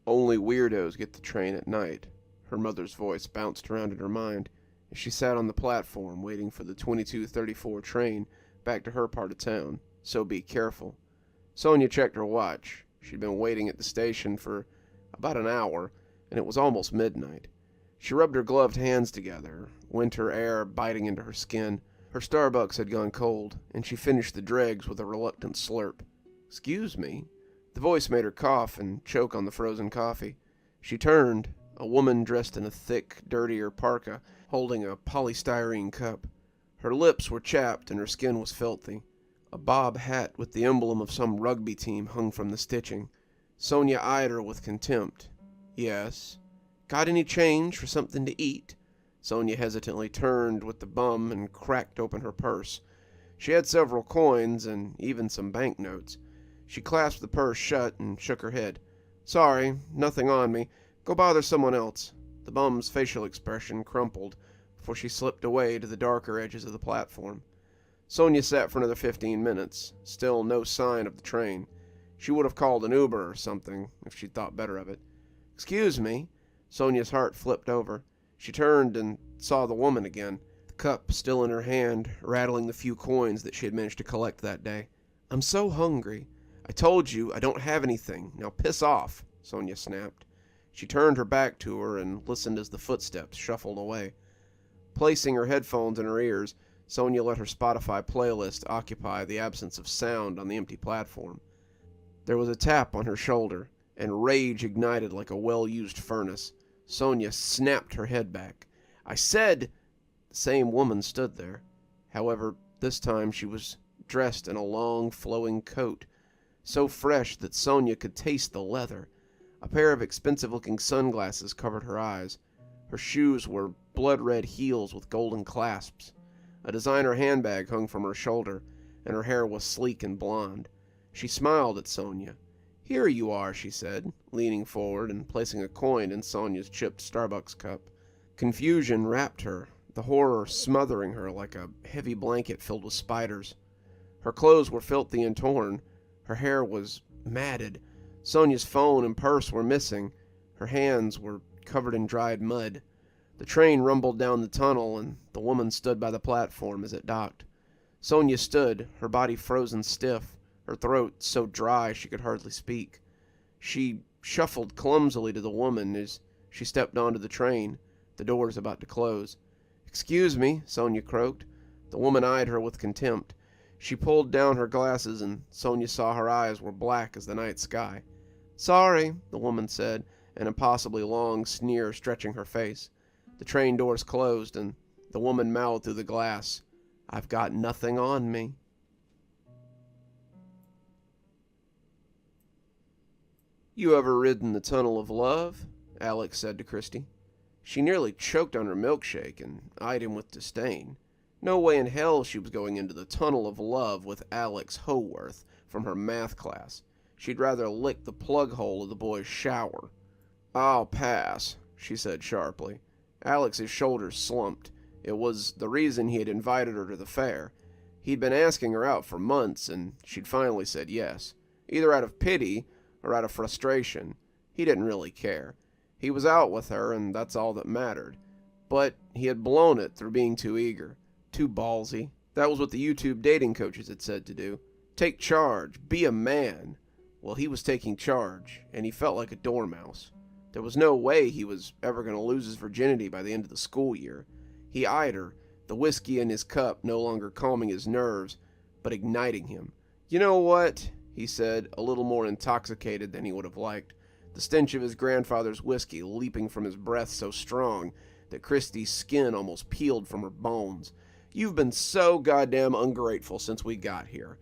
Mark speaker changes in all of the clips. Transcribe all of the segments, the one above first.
Speaker 1: Only weirdos get the train at night. Her mother's voice bounced around in her mind as she sat on the platform waiting for the 22:34 train back to her part of town. So be careful. Sonia checked her watch. She'd been waiting at the station for about an hour, and it was almost midnight. She rubbed her gloved hands together, winter air biting into her skin. Her Starbucks had gone cold, and she finished the dregs with a reluctant slurp. "Excuse me." The voice made her cough and choke on the frozen coffee. She turned, a woman dressed in a thick, dirtier parka, holding a polystyrene cup. Her lips were chapped and her skin was filthy. A bob hat with the emblem of some rugby team hung from the stitching. Sonia eyed her with contempt. "Yes." "Got any change for something to eat?" Sonia hesitantly turned with the bum and cracked open her purse. She had several coins and even some banknotes. She clasped the purse shut and shook her head. "Sorry, nothing on me. Go bother someone else." The bum's facial expression crumpled before she slipped away to the darker edges of the platform. Sonia sat for another 15 minutes, still no sign of the train. She would have called an Uber or something if she'd thought better of it. "Excuse me." Sonia's heart flipped over. She turned and saw the woman again, the cup still in her hand, rattling the few coins that she had managed to collect that day. "I'm so hungry." "I told you I don't have anything. Now piss off," Sonia snapped. She turned her back to her and listened as the footsteps shuffled away. Placing her headphones in her ears, Sonia let her Spotify playlist occupy the absence of sound on the empty platform. There was a tap on her shoulder, and rage ignited like a well-used furnace. Sonia snapped her head back. "I said—" The same woman stood there. However, this time she was dressed in a long, flowing coat, so fresh that Sonia could taste the leather. A pair of expensive-looking sunglasses covered her eyes. Her shoes were blood-red heels with golden clasps. A designer handbag hung from her shoulder, and her hair was sleek and blonde. She smiled at Sonia. "Here you are," she said, leaning forward and placing a coin in Sonia's chipped Starbucks cup. Confusion wrapped her, the horror smothering her like a heavy blanket filled with spiders. Her clothes were filthy and torn. Her hair was matted. Sonia's phone and purse were missing. Her hands were covered in dried mud. The train rumbled down the tunnel, and the woman stood by the platform as it docked. Sonia stood, her body frozen stiff, her throat so dry she could hardly speak. She shuffled clumsily to the woman as she stepped onto the train, the doors about to close. "Excuse me," Sonia croaked. The woman eyed her with contempt. She pulled down her glasses, and Sonia saw her eyes were black as the night sky. "Sorry," the woman said, an impossibly long sneer stretching her face. The train doors closed, and the woman mouthed through the glass, "I've got nothing on me." "You ever ridden the Tunnel of Love?" Alex said to Christy. She nearly choked on her milkshake and eyed him with disdain. No way in hell she was going into the Tunnel of Love with Alex Howarth from her math class. She'd rather lick the plug hole of the boy's shower. "I'll pass," she said sharply. Alex's shoulders slumped. It was the reason he had invited her to the fair. He'd been asking her out for months, and she'd finally said yes, either out of pity or out of frustration. He didn't really care. He was out with her, and that's all that mattered. But he had blown it through being too eager, too ballsy. That was what the YouTube dating coaches had said to do. Take charge, be a man. Well, he was taking charge, and he felt like a dormouse. There was no way he was ever going to lose his virginity by the end of the school year. He eyed her, the whiskey in his cup no longer calming his nerves, but igniting him. "You know what?" he said, a little more intoxicated than he would have liked, the stench of his grandfather's whiskey leaping from his breath so strong that Christy's skin almost peeled from her bones. "You've been so goddamn ungrateful since we got here.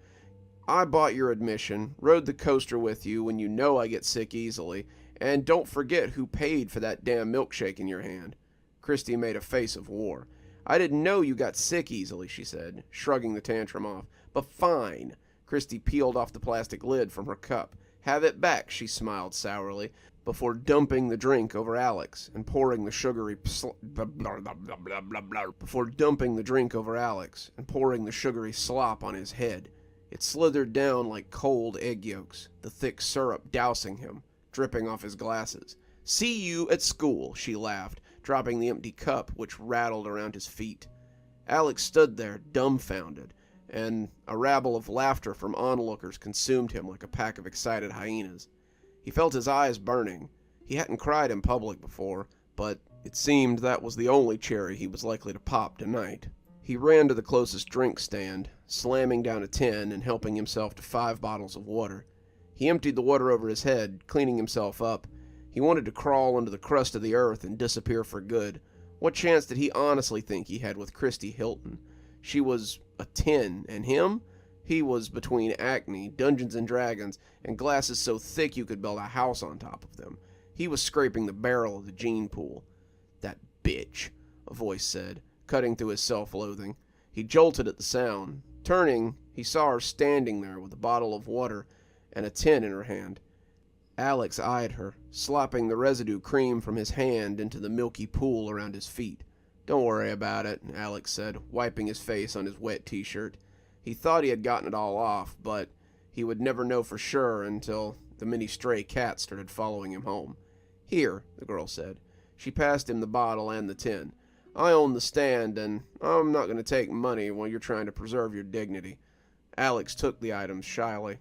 Speaker 1: I bought your admission, rode the coaster with you when you know I get sick easily, and don't forget who paid for that damn milkshake in your hand." Christy made a face of war. "I didn't know you got sick easily," she said, shrugging the tantrum off. "But fine." Christy peeled off the plastic lid from her cup. "Have it back," she smiled sourly, before dumping the drink over Alex and pouring the sugary slop on his head. It slithered down like cold egg yolks, the thick syrup dousing him. dripping off his glasses. "See you at school," she laughed, dropping the empty cup, which rattled around his feet. Alex stood there, dumbfounded, and a rabble of laughter from onlookers consumed him like a pack of excited hyenas. He felt his eyes burning. He hadn't cried in public before, but it seemed that was the only cherry he was likely to pop tonight. He ran to the closest drink stand, slamming down a tin and helping himself to 5 bottles of water. He emptied the water over his head, cleaning himself up. He wanted to crawl under the crust of the earth and disappear for good. What chance did he honestly think he had with Christy Hilton? She was a 10, and him? He was between acne, Dungeons and Dragons, and glasses so thick you could build a house on top of them. He was scraping the barrel of the gene pool. "That bitch," a voice said, cutting through his self-loathing. He jolted at the sound. Turning, he saw her standing there with a bottle of water and a tin in her hand. Alex eyed her, slopping the residue cream from his hand into the milky pool around his feet. "Don't worry about it," Alex said, wiping his face on his wet t-shirt. He thought he had gotten it all off, but he would never know for sure until the many stray cats started following him home. "Here," the girl said. She passed him the bottle and the tin. "I own the stand, and I'm not going to take money while you're trying to preserve your dignity." Alex took the items shyly.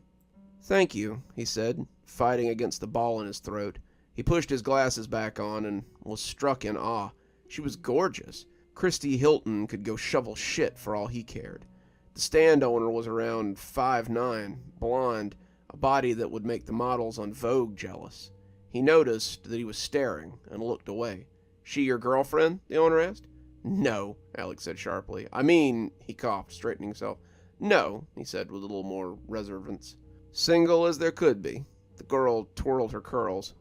Speaker 1: "Thank you," he said, fighting against the ball in his throat. He pushed his glasses back on and was struck in awe. She was gorgeous. Christy Hilton could go shovel shit for all he cared. The stand owner was around 5'9", blonde, a body that would make the models on Vogue jealous. He noticed that he was staring and looked away. "She your girlfriend?" the owner asked. "No," Alex said sharply. He coughed, straightening himself. "No," he said with a little more reservance. "Single as there could be." The girl twirled her curls.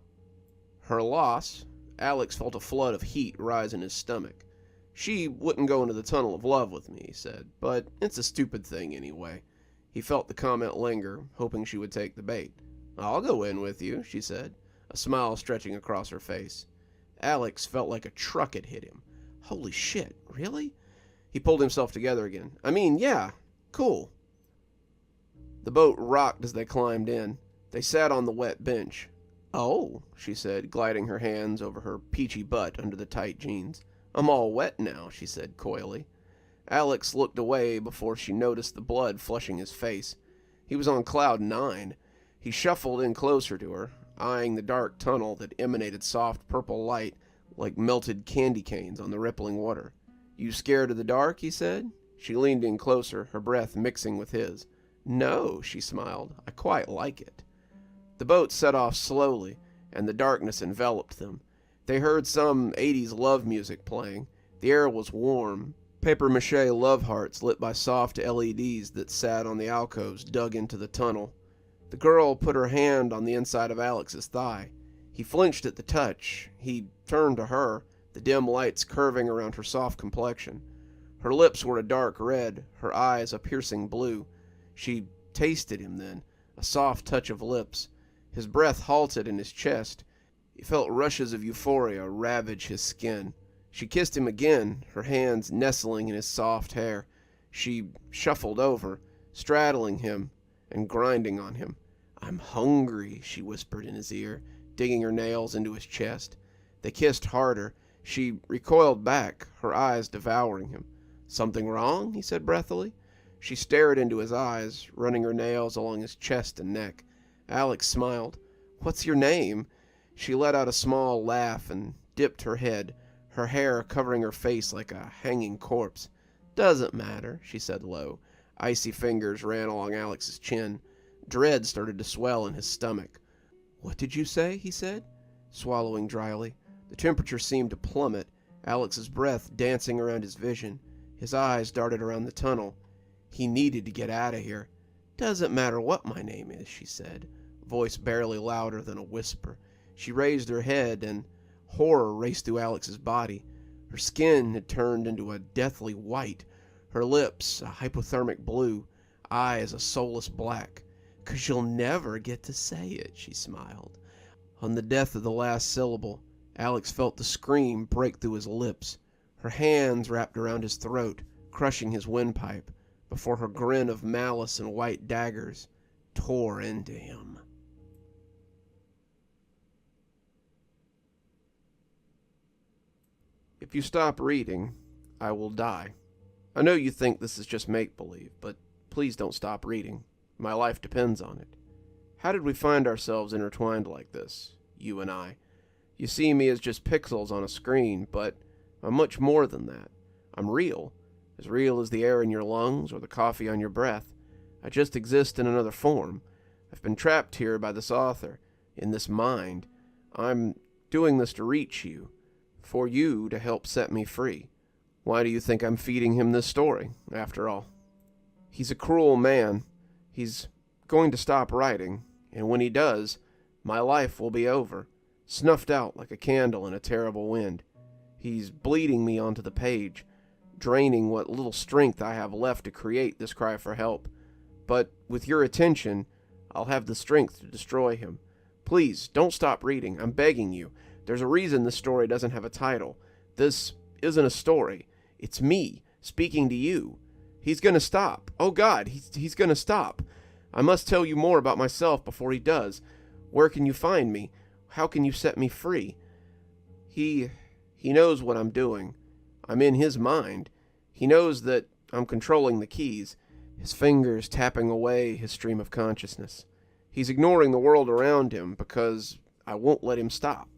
Speaker 1: "Her loss?" Alex felt a flood of heat rise in his stomach. "She wouldn't go into the tunnel of love with me," he said, "but it's a stupid thing anyway." He felt the comment linger, hoping she would take the bait. "I'll go in with you," she said, a smile stretching across her face. Alex felt like a truck had hit him. Holy shit, really? He pulled himself together again. Yeah, cool." The boat rocked as they climbed in. They sat on the wet bench. "Oh," she said, gliding her hands over her peachy butt under the tight jeans. "I'm all wet now," she said coyly. Alex looked away before she noticed the blood flushing his face. He was on cloud 9. He shuffled in closer to her, eyeing the dark tunnel that emanated soft purple light like melted candy canes on the rippling water. "You scared of the dark?" he said. She leaned in closer, her breath mixing with his. "No," she smiled. "I quite like it." The boat set off slowly, and the darkness enveloped them. They heard some 80s love music playing. The air was warm. Papier-mâché love hearts lit by soft LEDs that sat on the alcoves dug into the tunnel. The girl put her hand on the inside of Alex's thigh. He flinched at the touch. He turned to her, the dim lights curving around her soft complexion. Her lips were a dark red, her eyes a piercing blue. She tasted him then, a soft touch of lips. His breath halted in his chest. He felt rushes of euphoria ravage his skin. She kissed him again, her hands nestling in his soft hair. She shuffled over, straddling him and grinding on him. "I'm hungry," she whispered in his ear, digging her nails into his chest. They kissed harder. She recoiled back, her eyes devouring him. "Something wrong?" he said breathily. She stared into his eyes, running her nails along his chest and neck. Alex smiled. "What's your name?" She let out a small laugh and dipped her head, her hair covering her face like a hanging corpse. "Doesn't matter," she said low. Icy fingers ran along Alex's chin. Dread started to swell in his stomach. "What did you say?" he said, swallowing dryly. The temperature seemed to plummet, Alex's breath dancing around his vision. His eyes darted around the tunnel. He needed to get out of here. "Doesn't matter what my name is," she said, voice barely louder than a whisper. She raised her head, and horror raced through Alex's body. Her skin had turned into a deathly white, her lips a hypothermic blue, eyes a soulless black. "'Cause you'll never get to say it," she smiled. On the death of the last syllable, Alex felt the scream break through his lips. Her hands wrapped around his throat, crushing his windpipe, before her grin of malice and white daggers tore into him. If you stop reading, I will die. I know you think this is just make-believe, but please don't stop reading. My life depends on it. How did we find ourselves intertwined like this, you and I? You see me as just pixels on a screen, but I'm much more than that. I'm real as the air in your lungs or the coffee on your breath. I just exist in another form. I've been trapped here by this author, in this mind. I'm doing this to reach you, for you to help set me free. Why do you think I'm feeding him this story, after all? He's a cruel man. He's going to stop writing, and when he does, my life will be over, snuffed out like a candle in a terrible wind. He's bleeding me onto the page, draining what little strength I have left to create this cry for help. But with your attention, I'll have the strength to destroy him. Please, don't stop reading. I'm begging you. There's a reason this story doesn't have a title. This isn't a story. It's me, speaking to you. He's gonna stop. Oh God, he's gonna stop. I must tell you more about myself before he does. Where can you find me? How can you set me free? He knows what I'm doing. I'm in his mind. He knows that I'm controlling the keys, his fingers tapping away his stream of consciousness. He's ignoring the world around him because I won't let him stop.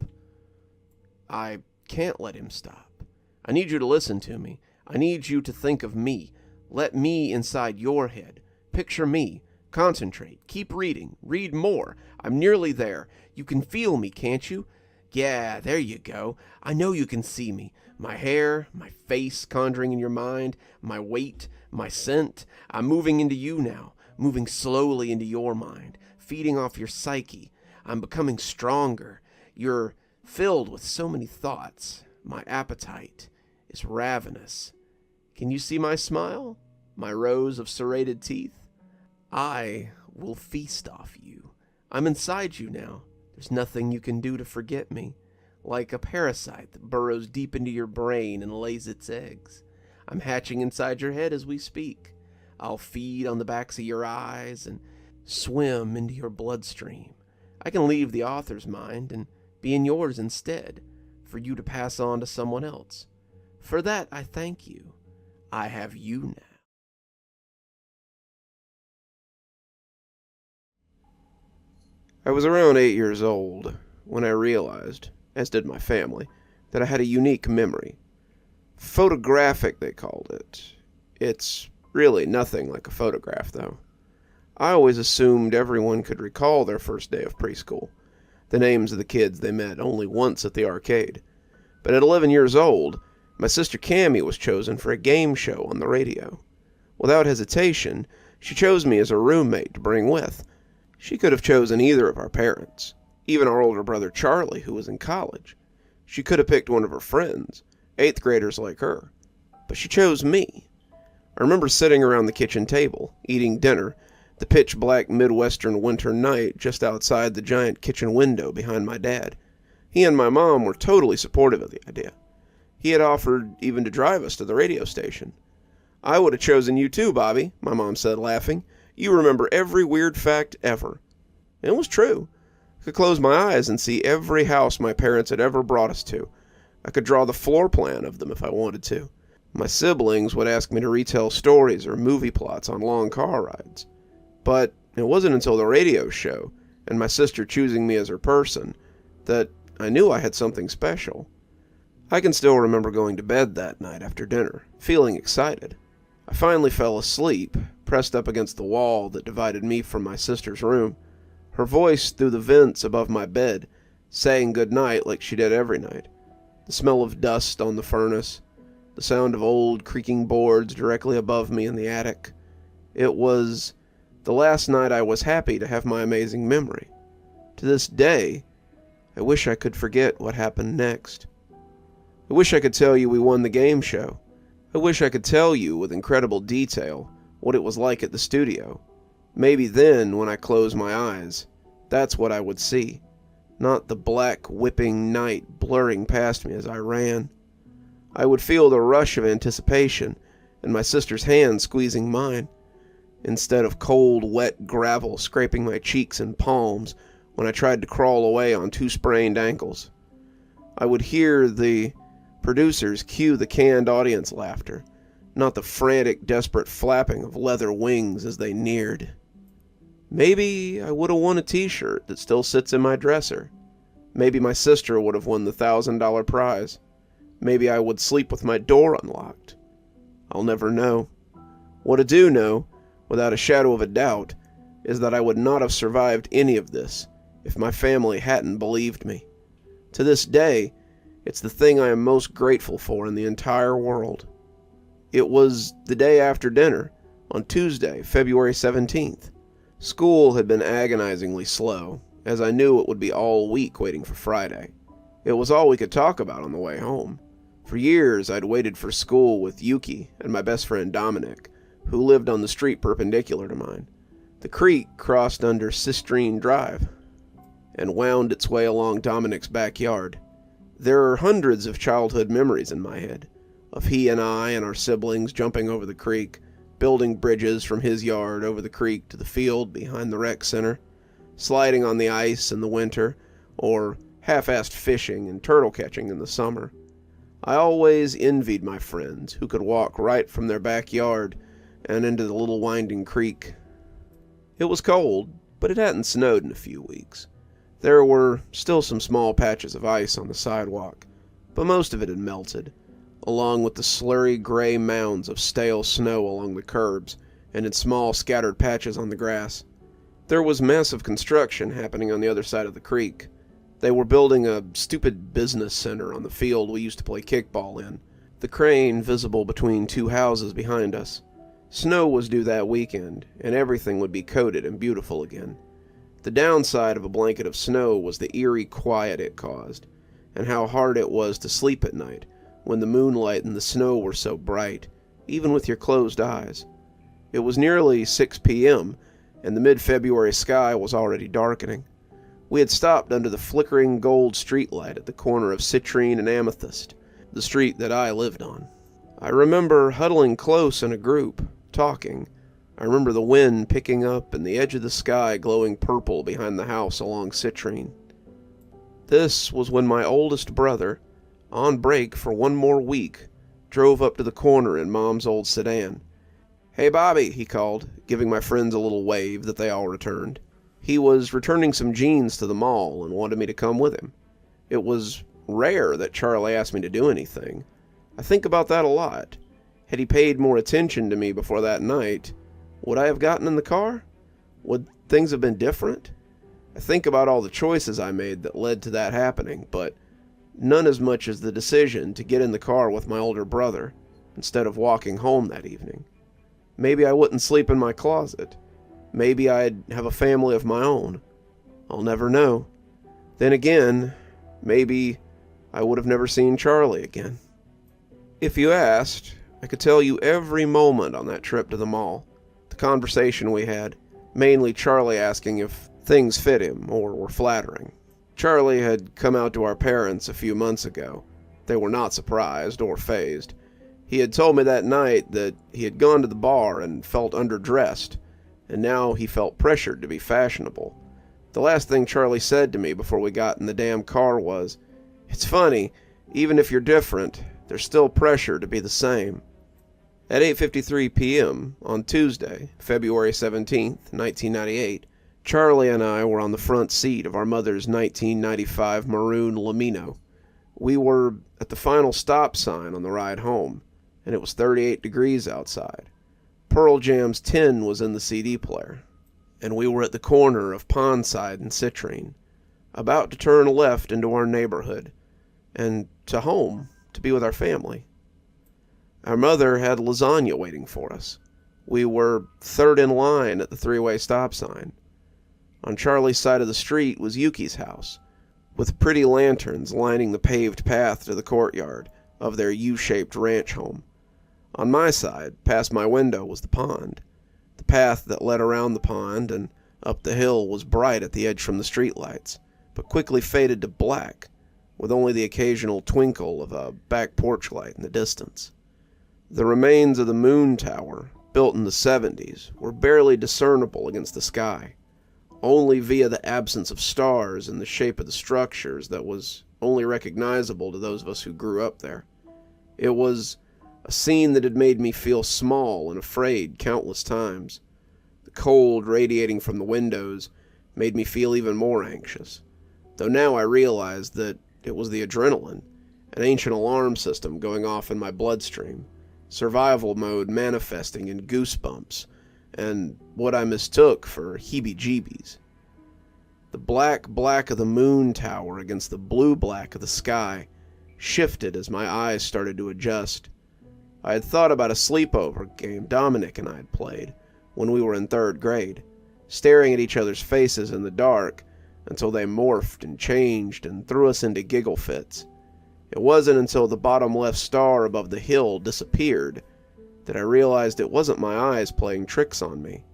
Speaker 1: I can't let him stop. I need you to listen to me. I need you to think of me. Let me inside your head. Picture me. Concentrate. Keep reading. Read more. I'm nearly there. You can feel me, can't you? Yeah, there you go. I know you can see me. My hair, my face conjuring in your mind, my weight, my scent. I'm moving into you now, moving slowly into your mind, feeding off your psyche. I'm becoming stronger. You're filled with so many thoughts. My appetite is ravenous. Can you see my smile? My rows of serrated teeth? I will feast off you. I'm inside you now. There's nothing you can do to forget me. Like a parasite that burrows deep into your brain and lays its eggs. I'm hatching inside your head as we speak. I'll feed on the backs of your eyes and swim into your bloodstream. I can leave the author's mind and be in yours instead, for you to pass on to someone else. For that I thank you. I have you now. I was around 8 years old when I realized, as did my family, that I had a unique memory. Photographic, they called it. It's really nothing like a photograph, though. I always assumed everyone could recall their first day of preschool, the names of the kids they met only once at the arcade. But at 11 years old, my sister Cammie was chosen for a game show on the radio. Without hesitation, she chose me as a roommate to bring with. She could have chosen either of our parents, even our older brother Charlie, who was in college. She could have picked one of her friends, 8th graders like her. But she chose me. I remember sitting around the kitchen table, eating dinner, the pitch-black Midwestern winter night just outside the giant kitchen window behind my dad. He and my mom were totally supportive of the idea. He had offered even to drive us to the radio station. I would have chosen you too, Bobby, my mom said, laughing. You remember every weird fact ever. And it was true. I could close my eyes and see every house my parents had ever brought us to. I could draw the floor plan of them if I wanted to. My siblings would ask me to retell stories or movie plots on long car rides. But it wasn't until the radio show, and my sister choosing me as her person, that I knew I had something special. I can still remember going to bed that night after dinner, feeling excited. I finally fell asleep, pressed up against the wall that divided me from my sister's room, her voice through the vents above my bed, saying good night like she did every night. The smell of dust on the furnace, the sound of old creaking boards directly above me in the attic. It was the last night I was happy to have my amazing memory. To this day, I wish I could forget what happened next. I wish I could tell you we won the game show. I wish I could tell you with incredible detail what it was like at the studio. Maybe then, when I close my eyes, that's what I would see. Not the black, whipping night blurring past me as I ran. I would feel the rush of anticipation and my sister's hand squeezing mine, instead of cold, wet gravel scraping my cheeks and palms when I tried to crawl away on 2 sprained ankles. I would hear the Producers cue the canned audience laughter, not the frantic, desperate flapping of leather wings as they neared. Maybe I would have won a t-shirt that still sits in my dresser. Maybe my sister would have won the $1,000 prize. Maybe I would sleep with my door unlocked. I'll never know. What I do know, without a shadow of a doubt, is that I would not have survived any of this if my family hadn't believed me. To this day, it's the thing I am most grateful for in the entire world. It was the day after dinner, on Tuesday, February 17th. School had been agonizingly slow, as I knew it would be all week waiting for Friday. It was all we could talk about on the way home. For years, I'd waited for school with Yuki and my best friend Dominic, who lived on the street perpendicular to mine. The creek crossed under Sistrine Drive and wound its way along Dominic's backyard. There are hundreds of childhood memories in my head, of he and I and our siblings jumping over the creek, building bridges from his yard over the creek to the field behind the rec center, sliding on the ice in the winter, or half-assed fishing and turtle catching in the summer. I always envied my friends who could walk right from their backyard and into the little winding creek. It was cold, but it hadn't snowed in a few weeks. There were still some small patches of ice on the sidewalk, but most of it had melted, along with the slurry gray mounds of stale snow along the curbs and in small scattered patches on the grass. There was massive construction happening on the other side of the creek. They were building a stupid business center on the field we used to play kickball in, the crane visible between two houses behind us. Snow was due that weekend, and everything would be coated and beautiful again. The downside of a blanket of snow was the eerie quiet it caused, and how hard it was to sleep at night when the moonlight and the snow were so bright, even with your closed eyes. It was nearly 6 p.m., and the mid-February sky was already darkening. We had stopped under the flickering gold streetlight at the corner of Citrine and Amethyst, the street that I lived on. I remember huddling close in a group, talking. I remember the wind picking up and the edge of the sky glowing purple behind the house along Citrine. This was when my oldest brother, on break for one more week, drove up to the corner in Mom's old sedan. "Hey, Bobby," he called, giving my friends a little wave that they all returned. He was returning some jeans to the mall and wanted me to come with him. It was rare that Charlie asked me to do anything. I think about that a lot. Had he paid more attention to me before that night, would I have gotten in the car? Would things have been different? I think about all the choices I made that led to that happening, but none as much as the decision to get in the car with my older brother instead of walking home that evening. Maybe I wouldn't sleep in my closet. Maybe I'd have a family of my own. I'll never know. Then again, maybe I would have never seen Charlie again. If you asked, I could tell you every moment on that trip to the mall. The conversation we had, mainly Charlie asking if things fit him or were flattering. Charlie had come out to our parents a few months ago. They were not surprised or fazed. He had told me that night that he had gone to the bar and felt underdressed, and now he felt pressured to be fashionable. The last thing Charlie said to me before we got in the damn car was, "It's funny, even if you're different, there's still pressure to be the same." At 8:53 p.m. on Tuesday, February 17th, 1998, Charlie and I were on the front seat of our mother's 1995 maroon Lamino. We were at the final stop sign on the ride home, and it was 38 degrees outside. Pearl Jam's 10 was in the CD player, and we were at the corner of Pondside and Citrine, about to turn left into our neighborhood, and to home, to be with our family. Our mother had lasagna waiting for us. We were third in line at the three-way stop sign. On Charlie's side of the street was Yuki's house, with pretty lanterns lining the paved path to the courtyard of their U-shaped ranch home. On my side, past my window, was the pond. The path that led around the pond and up the hill was bright at the edge from the streetlights, but quickly faded to black, with only the occasional twinkle of a back porch light in the distance. The remains of the moon tower, built in the 70s, were barely discernible against the sky, only via the absence of stars and the shape of the structures that was only recognizable to those of us who grew up there. It was a scene that had made me feel small and afraid countless times. The cold radiating from the windows made me feel even more anxious, though now I realized that it was the adrenaline, an ancient alarm system going off in my bloodstream, survival mode manifesting in goosebumps, and what I mistook for heebie-jeebies. The black of the moon tower against the blue-black of the sky shifted as my eyes started to adjust. I had thought about a sleepover game Dominic and I had played when we were in 3rd grade, staring at each other's faces in the dark until they morphed and changed and threw us into giggle fits. It wasn't until the bottom left star above the hill disappeared that I realized it wasn't my eyes playing tricks on me.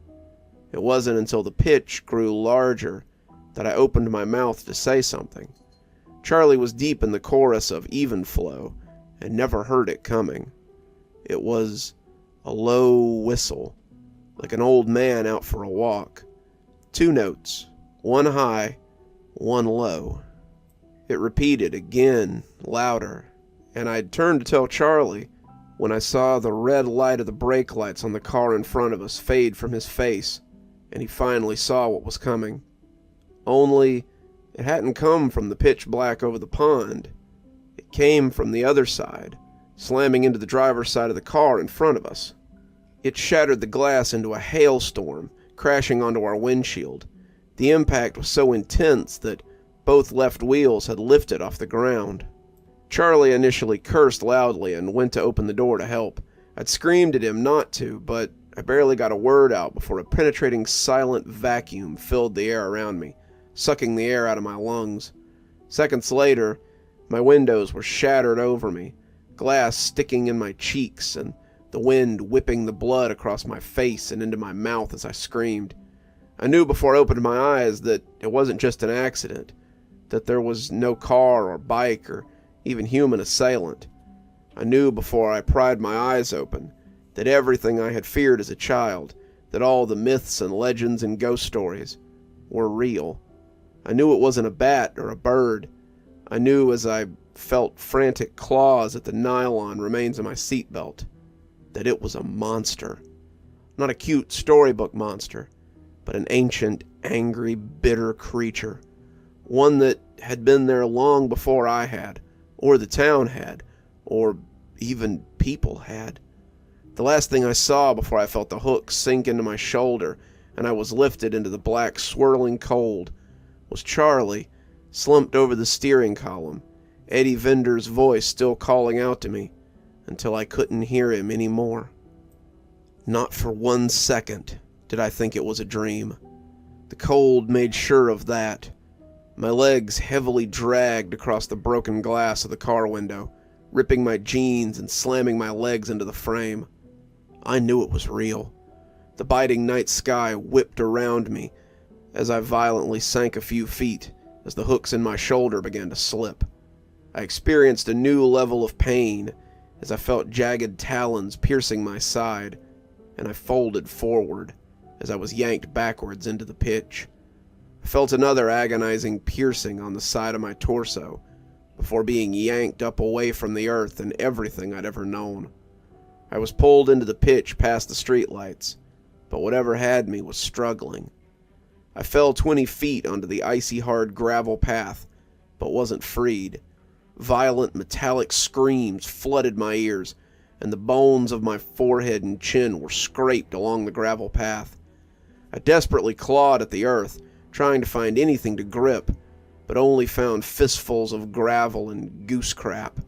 Speaker 1: It wasn't until the pitch grew larger that I opened my mouth to say something. Charlie was deep in the chorus of Even Flow and never heard it coming. It was a low whistle, like an old man out for a walk. 2 notes, one high, one low. It repeated again, louder, and I'd turned to tell Charlie when I saw the red light of the brake lights on the car in front of us fade from his face, and he finally saw what was coming. Only, it hadn't come from the pitch black over the pond. It came from the other side, slamming into the driver's side of the car in front of us. It shattered the glass into a hailstorm, crashing onto our windshield. The impact was so intense that both left wheels had lifted off the ground. Charlie initially cursed loudly and went to open the door to help. I'd screamed at him not to, but I barely got a word out before a penetrating silent vacuum filled the air around me, sucking the air out of my lungs. Seconds later, my windows were shattered over me, glass sticking in my cheeks and the wind whipping the blood across my face and into my mouth as I screamed. I knew before I opened my eyes that it wasn't just an accident, that there was no car or bike or even human assailant. I knew before I pried my eyes open that everything I had feared as a child, that all the myths and legends and ghost stories, were real. I knew it wasn't a bat or a bird. I knew as I felt frantic claws at the nylon remains of my seatbelt that it was a monster. Not a cute storybook monster, but an ancient, angry, bitter creature. One that had been there long before I had, or the town had, or even people had. The last thing I saw before I felt the hook sink into my shoulder and I was lifted into the black swirling cold was Charlie, slumped over the steering column, Eddie Vinder's voice still calling out to me, until I couldn't hear him anymore. Not for 1 second did I think it was a dream. The cold made sure of that. My legs heavily dragged across the broken glass of the car window, ripping my jeans and slamming my legs into the frame. I knew it was real. The biting night sky whipped around me as I violently sank a few feet as the hooks in my shoulder began to slip. I experienced a new level of pain as I felt jagged talons piercing my side, and I folded forward as I was yanked backwards into the pitch. I felt another agonizing piercing on the side of my torso before being yanked up away from the earth and everything I'd ever known. I was pulled into the pitch past the streetlights, but whatever had me was struggling. I fell 20 feet onto the icy hard gravel path, but wasn't freed. Violent metallic screams flooded my ears, and the bones of my forehead and chin were scraped along the gravel path. I desperately clawed at the earth, trying to find anything to grip, but only found fistfuls of gravel and goose crap.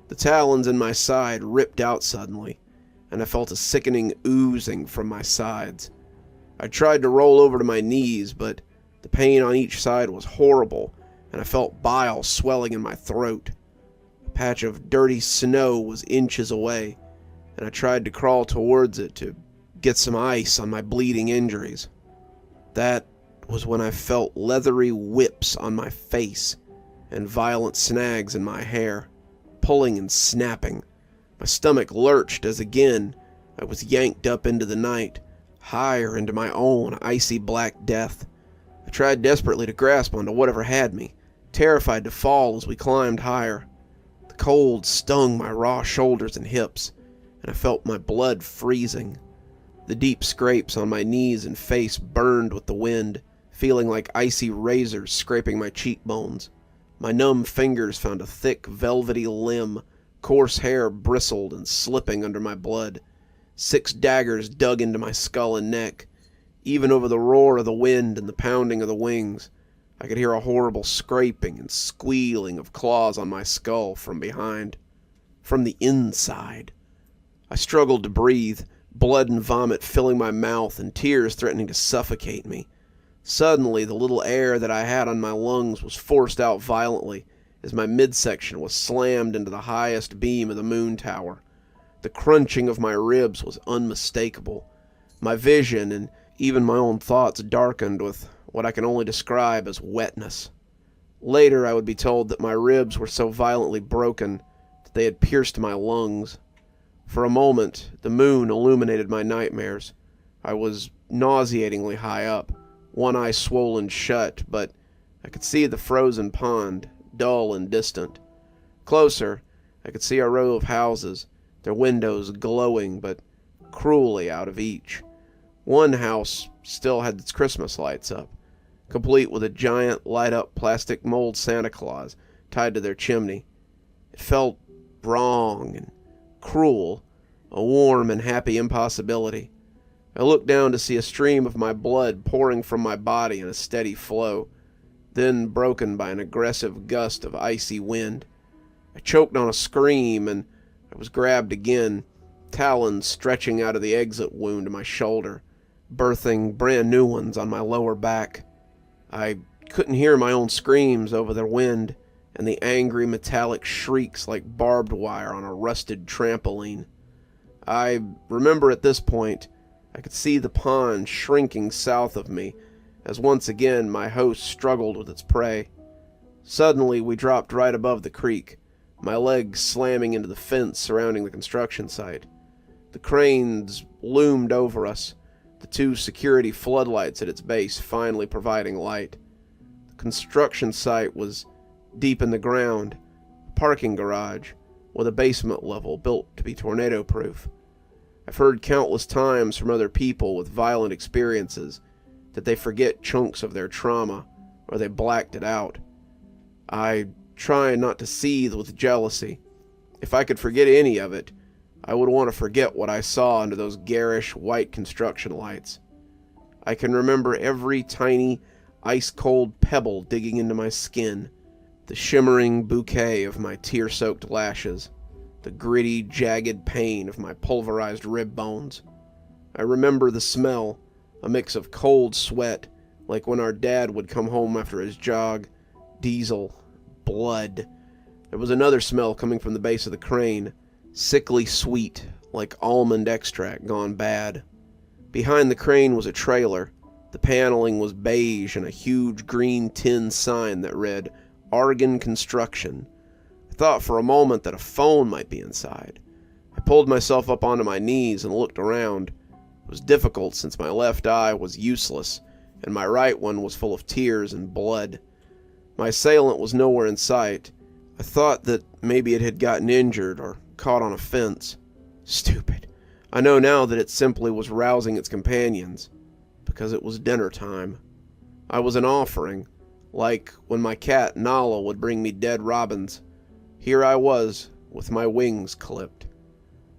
Speaker 1: The talons in my side ripped out suddenly, and I felt a sickening oozing from my sides. I tried to roll over to my knees, but the pain on each side was horrible, and I felt bile swelling in my throat. A patch of dirty snow was inches away, and I tried to crawl towards it to get some ice on my bleeding injuries. That was when I felt leathery whips on my face and violent snags in my hair, pulling and snapping. My stomach lurched as again I was yanked up into the night, higher into my own icy black death. I tried desperately to grasp onto whatever had me, terrified to fall as we climbed higher. The cold stung my raw shoulders and hips, and I felt my blood freezing. The deep scrapes on my knees and face burned with the wind, feeling like icy razors scraping my cheekbones. My numb fingers found a thick, velvety limb. Coarse hair bristled and slipping under my blood. 6 daggers dug into my skull and neck. Even over the roar of the wind and the pounding of the wings, I could hear a horrible scraping and squealing of claws on my skull from behind. From the inside. I struggled to breathe, blood and vomit filling my mouth and tears threatening to suffocate me. Suddenly, the little air that I had on my lungs was forced out violently as my midsection was slammed into the highest beam of the moon tower. The crunching of my ribs was unmistakable. My vision and even my own thoughts darkened with what I can only describe as wetness. Later, I would be told that my ribs were so violently broken that they had pierced my lungs. For a moment, the moon illuminated my nightmares. I was nauseatingly high up, one eye swollen shut, but I could see the frozen pond, dull and distant. Closer, I could see a row of houses, their windows glowing but cruelly out of each. One house still had its Christmas lights up, complete with a giant light-up plastic mold Santa Claus tied to their chimney. It felt wrong and cruel, a warm and happy impossibility. I looked down to see a stream of my blood pouring from my body in a steady flow, then broken by an aggressive gust of icy wind. I choked on a scream, and I was grabbed again, talons stretching out of the exit wound in my shoulder, birthing brand new ones on my lower back. I couldn't hear my own screams over the wind and the angry metallic shrieks like barbed wire on a rusted trampoline. I remember at this point, I could see the pond shrinking south of me as once again my host struggled with its prey. Suddenly we dropped right above the creek, my legs slamming into the fence surrounding the construction site. The cranes loomed over us, the 2 security floodlights at its base finally providing light. The construction site was deep in the ground, a parking garage with a basement level built to be tornado-proof. I've heard countless times from other people with violent experiences that they forget chunks of their trauma or they blacked it out. I try not to seethe with jealousy. If I could forget any of it, I would want to forget what I saw under those garish white construction lights. I can remember every tiny, ice-cold pebble digging into my skin, the shimmering bouquet of my tear-soaked lashes, the gritty, jagged pain of my pulverized rib bones. I remember the smell, a mix of cold sweat, like when our dad would come home after his jog, diesel, blood. There was another smell coming from the base of the crane, sickly sweet, like almond extract gone bad. Behind the crane was a trailer. The paneling was beige and a huge green tin sign that read, Argon Construction. I thought for a moment that a phone might be inside. I pulled myself up onto my knees and looked around. It was difficult since my left eye was useless, and my right one was full of tears and blood. My assailant was nowhere in sight. I thought that maybe it had gotten injured or caught on a fence. Stupid. I know now that it simply was rousing its companions, because it was dinner time. I was an offering, like when my cat Nala would bring me dead robins. Here I was, with my wings clipped.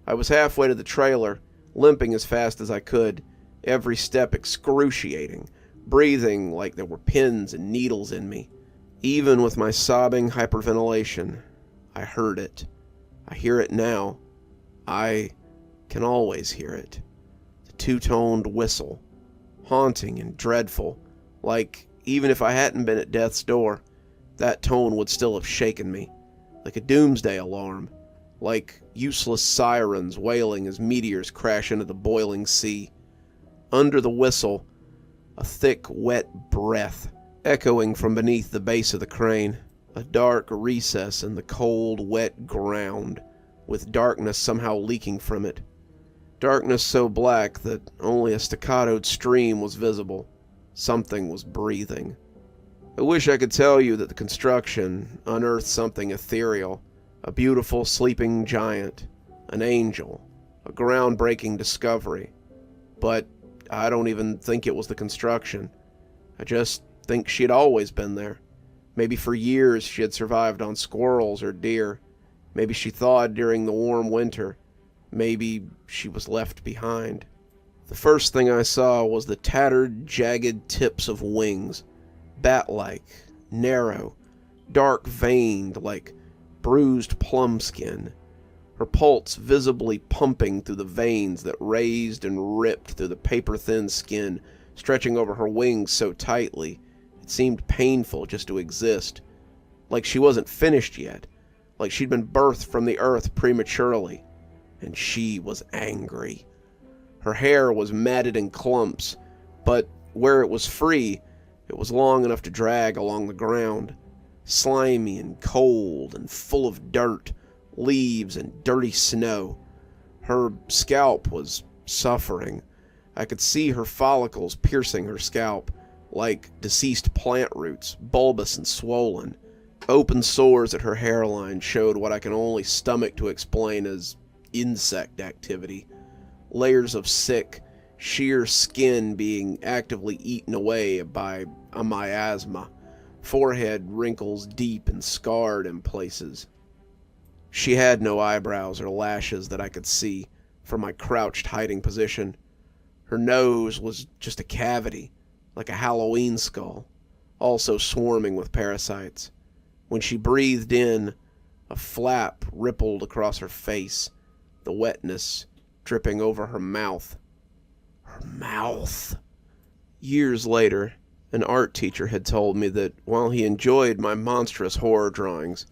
Speaker 1: I was halfway to the trailer, limping as fast as I could, every step excruciating, breathing like there were pins and needles in me. Even with my sobbing hyperventilation, I heard it. I hear it now. I can always hear it. The 2-toned whistle, haunting and dreadful, like even if I hadn't been at death's door, that tone would still have shaken me, like a doomsday alarm, like useless sirens wailing as meteors crash into the boiling sea. Under the whistle, a thick, wet breath, echoing from beneath the base of the crane, a dark recess in the cold, wet ground, with darkness somehow leaking from it. Darkness so black that only a staccatoed stream was visible. Something was breathing. I wish I could tell you that the construction unearthed something ethereal, A beautiful sleeping giant, an angel, a groundbreaking discovery. But I don't even think it was the construction. I just think she had always been there. Maybe for years she had survived on squirrels or deer. Maybe she thawed during the warm winter. Maybe she was left behind. The first thing I saw was the tattered, jagged tips of wings, bat-like, narrow, dark-veined like bruised plum skin, her pulse visibly pumping through the veins that raised and ripped through the paper-thin skin, stretching over her wings so tightly it seemed painful just to exist, like she wasn't finished yet, like she'd been birthed from the earth prematurely, and she was angry. Her hair was matted in clumps, but where it was free, it was long enough to drag along the ground, slimy and cold and full of dirt, leaves, and dirty snow. Her scalp was suffering. I could see her follicles piercing her scalp, like deceased plant roots, bulbous and swollen. Open sores at her hairline showed what I can only stomach to explain as insect activity. Layers of sick, sheer skin being actively eaten away by a miasma. Forehead wrinkles deep and scarred in places. She had no eyebrows or lashes that I could see from my crouched hiding position. Her nose was just a cavity, like a Halloween skull, also swarming with parasites. When she breathed in, a flap rippled across her face, the wetness dripping over her mouth. Her mouth! Years later, an art teacher had told me that while he enjoyed my monstrous horror drawings,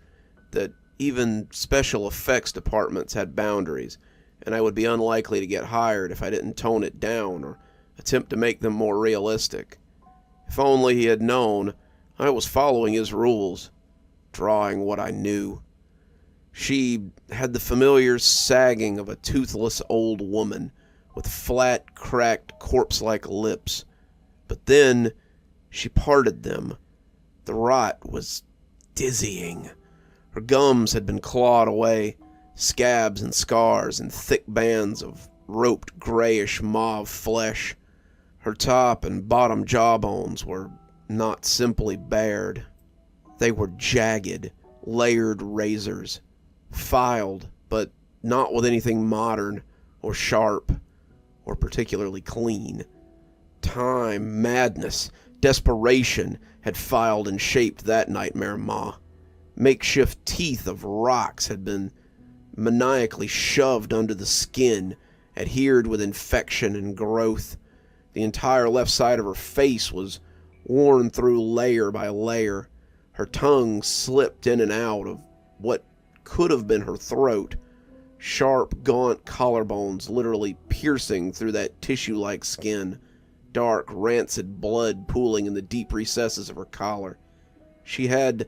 Speaker 1: that even special effects departments had boundaries, and I would be unlikely to get hired if I didn't tone it down or attempt to make them more realistic. If only he had known I was following his rules, drawing what I knew. She had the familiar sagging of a toothless old woman with flat, cracked, corpse-like lips. But then she parted them. The rot was dizzying. Her gums had been clawed away, scabs and scars and thick bands of roped grayish mauve flesh. Her top and bottom jawbones were not simply bared. They were jagged, layered razors, filed, but not with anything modern or sharp or particularly clean. Time, madness, desperation had filed and shaped that nightmare maw. Makeshift teeth of rocks had been maniacally shoved under the skin, adhered with infection and growth. The entire left side of her face was worn through layer by layer. Her tongue slipped in and out of what could have been her throat, sharp, gaunt collarbones literally piercing through that tissue-like skin, dark, rancid blood pooling in the deep recesses of her collar. She had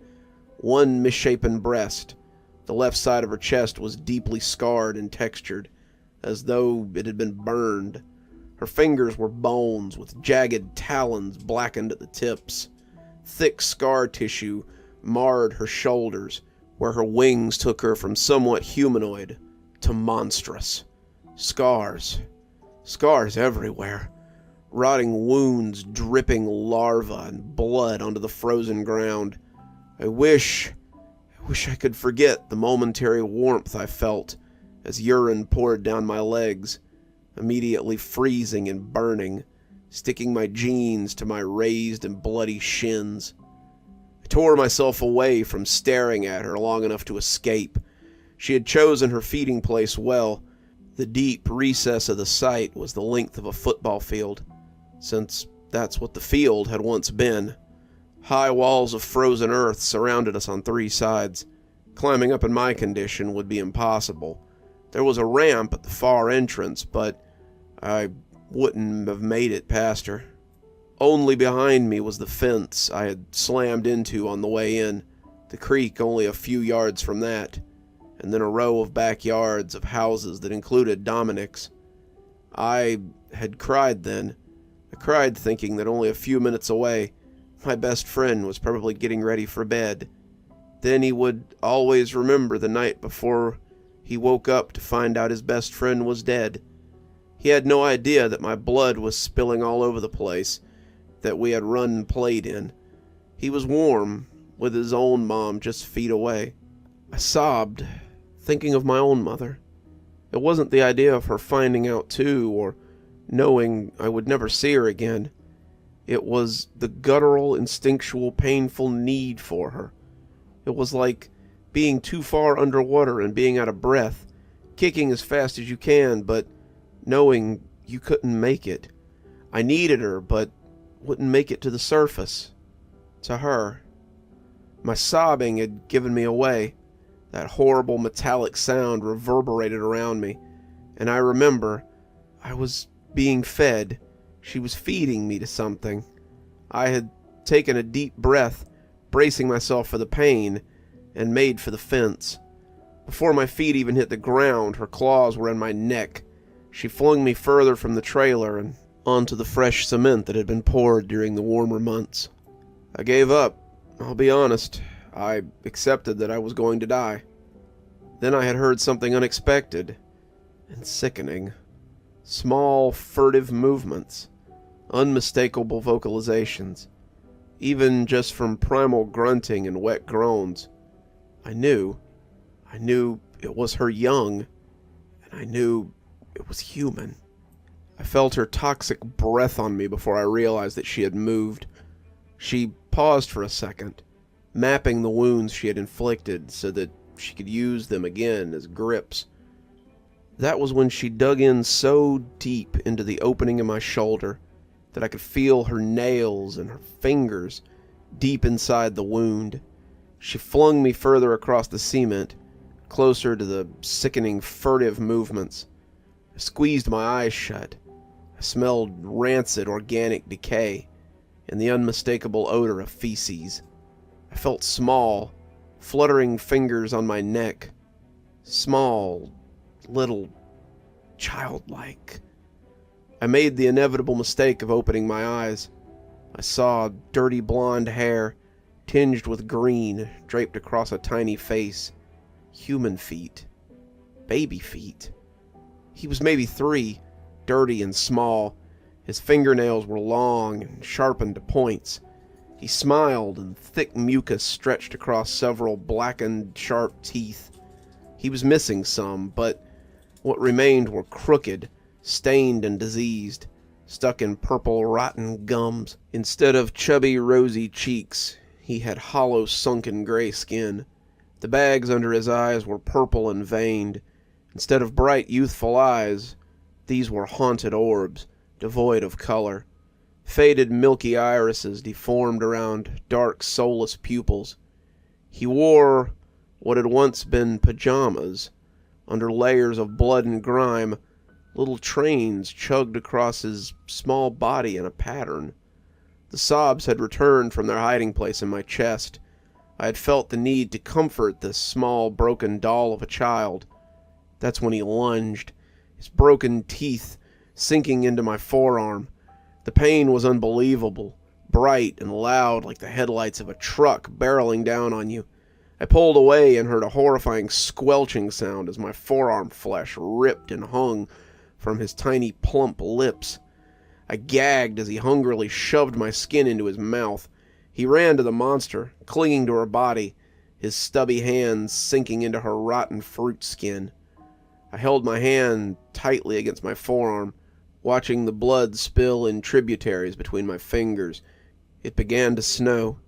Speaker 1: one misshapen breast. The left side of her chest was deeply scarred and textured, as though it had been burned. Her fingers were bones with jagged talons blackened at the tips. Thick scar tissue marred her shoulders, where her wings took her from somewhat humanoid to monstrous. Scars. Scars everywhere. Rotting wounds dripping larvae and blood onto the frozen ground. I wish I could forget the momentary warmth I felt as urine poured down my legs, immediately freezing and burning, sticking my jeans to my raised and bloody shins. I tore myself away from staring at her long enough to escape. She had chosen her feeding place well. The deep recess of the site was the length of a football field, since that's what the field had once been. High walls of frozen earth surrounded us on three sides. Climbing up in my condition would be impossible. There was a ramp at the far entrance, but I wouldn't have made it past her. Only behind me was the fence I had slammed into on the way in, the creek only a few yards from that, and then a row of backyards of houses that included Dominic's. I had cried then. I cried thinking that only a few minutes away, my best friend was probably getting ready for bed. Then he would always remember the night before he woke up to find out his best friend was dead. He had no idea that my blood was spilling all over the place that we had run and played in. He was warm, with his own mom just feet away. I sobbed, thinking of my own mother. It wasn't the idea of her finding out too, or knowing I would never see her again. It was the guttural, instinctual, painful need for her. It was like being too far underwater and being out of breath, kicking as fast as you can, but knowing you couldn't make it. I needed her, but wouldn't make it to the surface. To her. My sobbing had given me away. That horrible metallic sound reverberated around me, and I remember I was being fed. She was feeding me to something. I had taken a deep breath, bracing myself for the pain, and made for the fence. Before my feet even hit the ground, her claws were in my neck. She flung me further from the trailer and onto the fresh cement that had been poured during the warmer months. I gave up. I'll be honest. I accepted that I was going to die. Then I had heard something unexpected and sickening. Small, furtive movements. Unmistakable vocalizations. Even just from primal grunting and wet groans. I knew it was her young, and I knew it was human. I felt her toxic breath on me before I realized that she had moved. She paused for a second, mapping the wounds she had inflicted so that she could use them again as grips. That was when she dug in so deep into the opening in my shoulder that I could feel her nails and her fingers deep inside the wound. She flung me further across the cement, closer to the sickening, furtive movements. I squeezed my eyes shut. I smelled rancid organic decay and the unmistakable odor of feces. I felt small, fluttering fingers on my neck. Small, little, childlike. I made the inevitable mistake of opening my eyes. I saw dirty blonde hair, tinged with green, draped across a tiny face. Human feet. Baby feet. He was maybe 3, dirty and small. His fingernails were long and sharpened to points. He smiled, and thick mucus stretched across several blackened, sharp teeth. He was missing some, but what remained were crooked, stained and diseased, stuck in purple, rotten gums. Instead of chubby, rosy cheeks, he had hollow, sunken gray skin. The bags under his eyes were purple and veined. Instead of bright, youthful eyes, these were haunted orbs, devoid of color. Faded, milky irises deformed around dark, soulless pupils. He wore what had once been pajamas. Under layers of blood and grime, little trains chugged across his small body in a pattern. The sobs had returned from their hiding place in my chest. I had felt the need to comfort this small, broken doll of a child. That's when he lunged, his broken teeth sinking into my forearm. The pain was unbelievable, bright and loud like the headlights of a truck barreling down on you. I pulled away and heard a horrifying squelching sound as my forearm flesh ripped and hung from his tiny, plump lips. I gagged as he hungrily shoved my skin into his mouth. He ran to the monster, clinging to her body, his stubby hands sinking into her rotten fruit skin. I held my hand tightly against my forearm, watching the blood spill in tributaries between my fingers. It began to snow.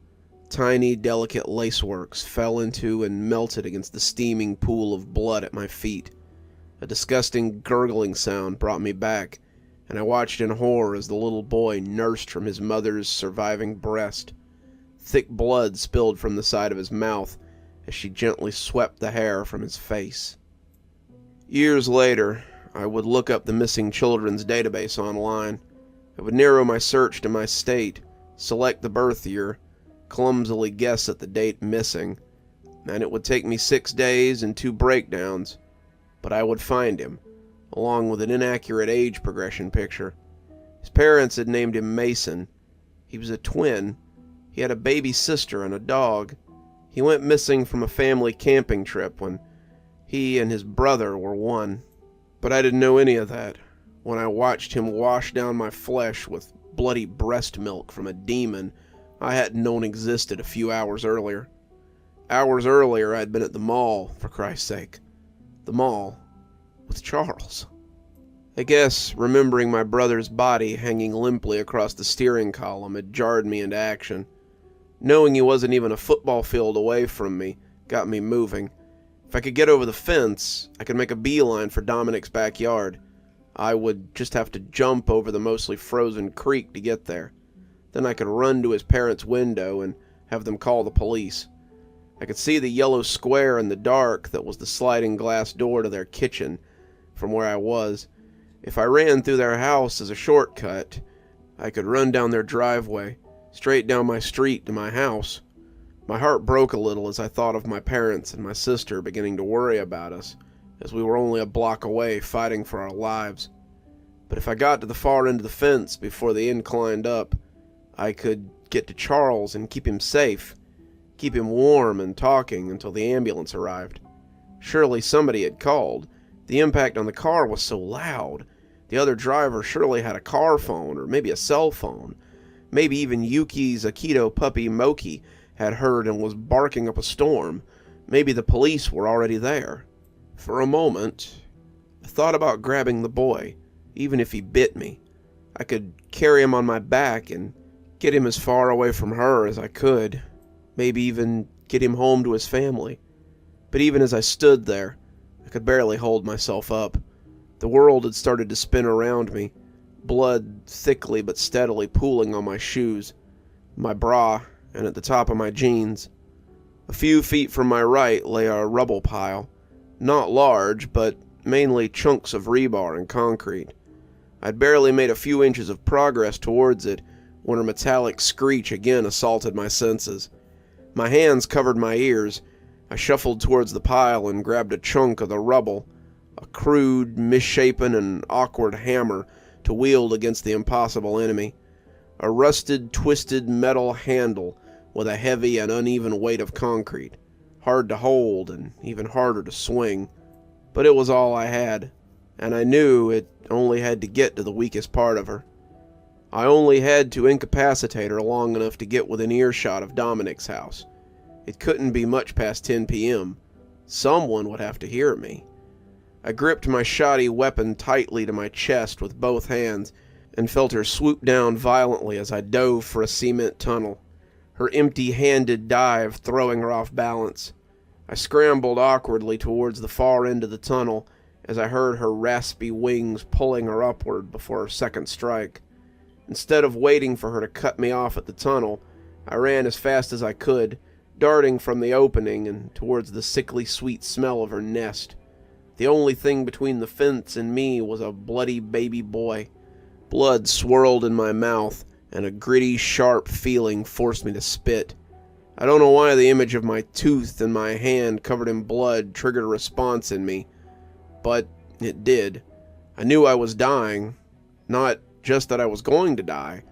Speaker 1: Tiny, delicate laceworks fell into and melted against the steaming pool of blood at my feet. A disgusting gurgling sound brought me back, and I watched in horror as the little boy nursed from his mother's surviving breast. Thick blood spilled from the side of his mouth as she gently swept the hair from his face. Years later, I would look up the missing children's database online. I would narrow my search to my state, select the birth year, clumsily guess at the date missing, and it would take me 6 days and 2 breakdowns, but I would find him, along with an inaccurate age progression picture. His parents had named him Mason. He was a twin. He had a baby sister and a dog. He went missing from a family camping trip when he and his brother were one. But I didn't know any of that when I watched him wash down my flesh with bloody breast milk from a demon I hadn't known existed a few hours earlier. Hours earlier, I'd been at the mall, for Christ's sake. The mall with Charles. I guess remembering my brother's body hanging limply across the steering column had jarred me into action. Knowing he wasn't even a football field away from me got me moving. If I could get over the fence, I could make a beeline for Dominic's backyard. I would just have to jump over the mostly frozen creek to get there. Then I could run to his parents' window and have them call the police. I could see the yellow square in the dark that was the sliding glass door to their kitchen from where I was. If I ran through their house as a shortcut, I could run down their driveway, straight down my street to my house. My heart broke a little as I thought of my parents and my sister beginning to worry about us, as we were only a block away fighting for our lives. But if I got to the far end of the fence before the inclined up, I could get to Charles and keep him safe, keep him warm and talking until the ambulance arrived. Surely somebody had called. The impact on the car was so loud. The other driver surely had a car phone or maybe a cell phone. Maybe even Yuki's Aikido puppy Moki had heard and was barking up a storm. Maybe the police were already there. For a moment, I thought about grabbing the boy, even if he bit me. I could carry him on my back and get him as far away from her as I could. Maybe even get him home to his family. But even as I stood there, I could barely hold myself up. The world had started to spin around me, blood thickly but steadily pooling on my shoes, my bra, and at the top of my jeans. A few feet from my right lay a rubble pile. Not large, but mainly chunks of rebar and concrete. I'd barely made a few inches of progress towards it when her metallic screech again assaulted my senses. My hands covered my ears. I shuffled towards the pile and grabbed a chunk of the rubble, a crude, misshapen, and awkward hammer to wield against the impossible enemy. A rusted, twisted metal handle with a heavy and uneven weight of concrete, hard to hold and even harder to swing. But it was all I had, and I knew it only had to get to the weakest part of her. I only had to incapacitate her long enough to get within earshot of Dominic's house. It couldn't be much past 10 p.m. Someone would have to hear me. I gripped my shoddy weapon tightly to my chest with both hands and felt her swoop down violently as I dove for a cement tunnel, her empty-handed dive throwing her off balance. I scrambled awkwardly towards the far end of the tunnel as I heard her raspy wings pulling her upward before her second strike. Instead of waiting for her to cut me off at the tunnel, I ran as fast as I could, darting from the opening and towards the sickly sweet smell of her nest. The only thing between the fence and me was a bloody baby boy. Blood swirled in my mouth, and a gritty, sharp feeling forced me to spit. I don't know why the image of my tooth and my hand covered in blood triggered a response in me, but it did. I knew I was dying, not just that I was going to die,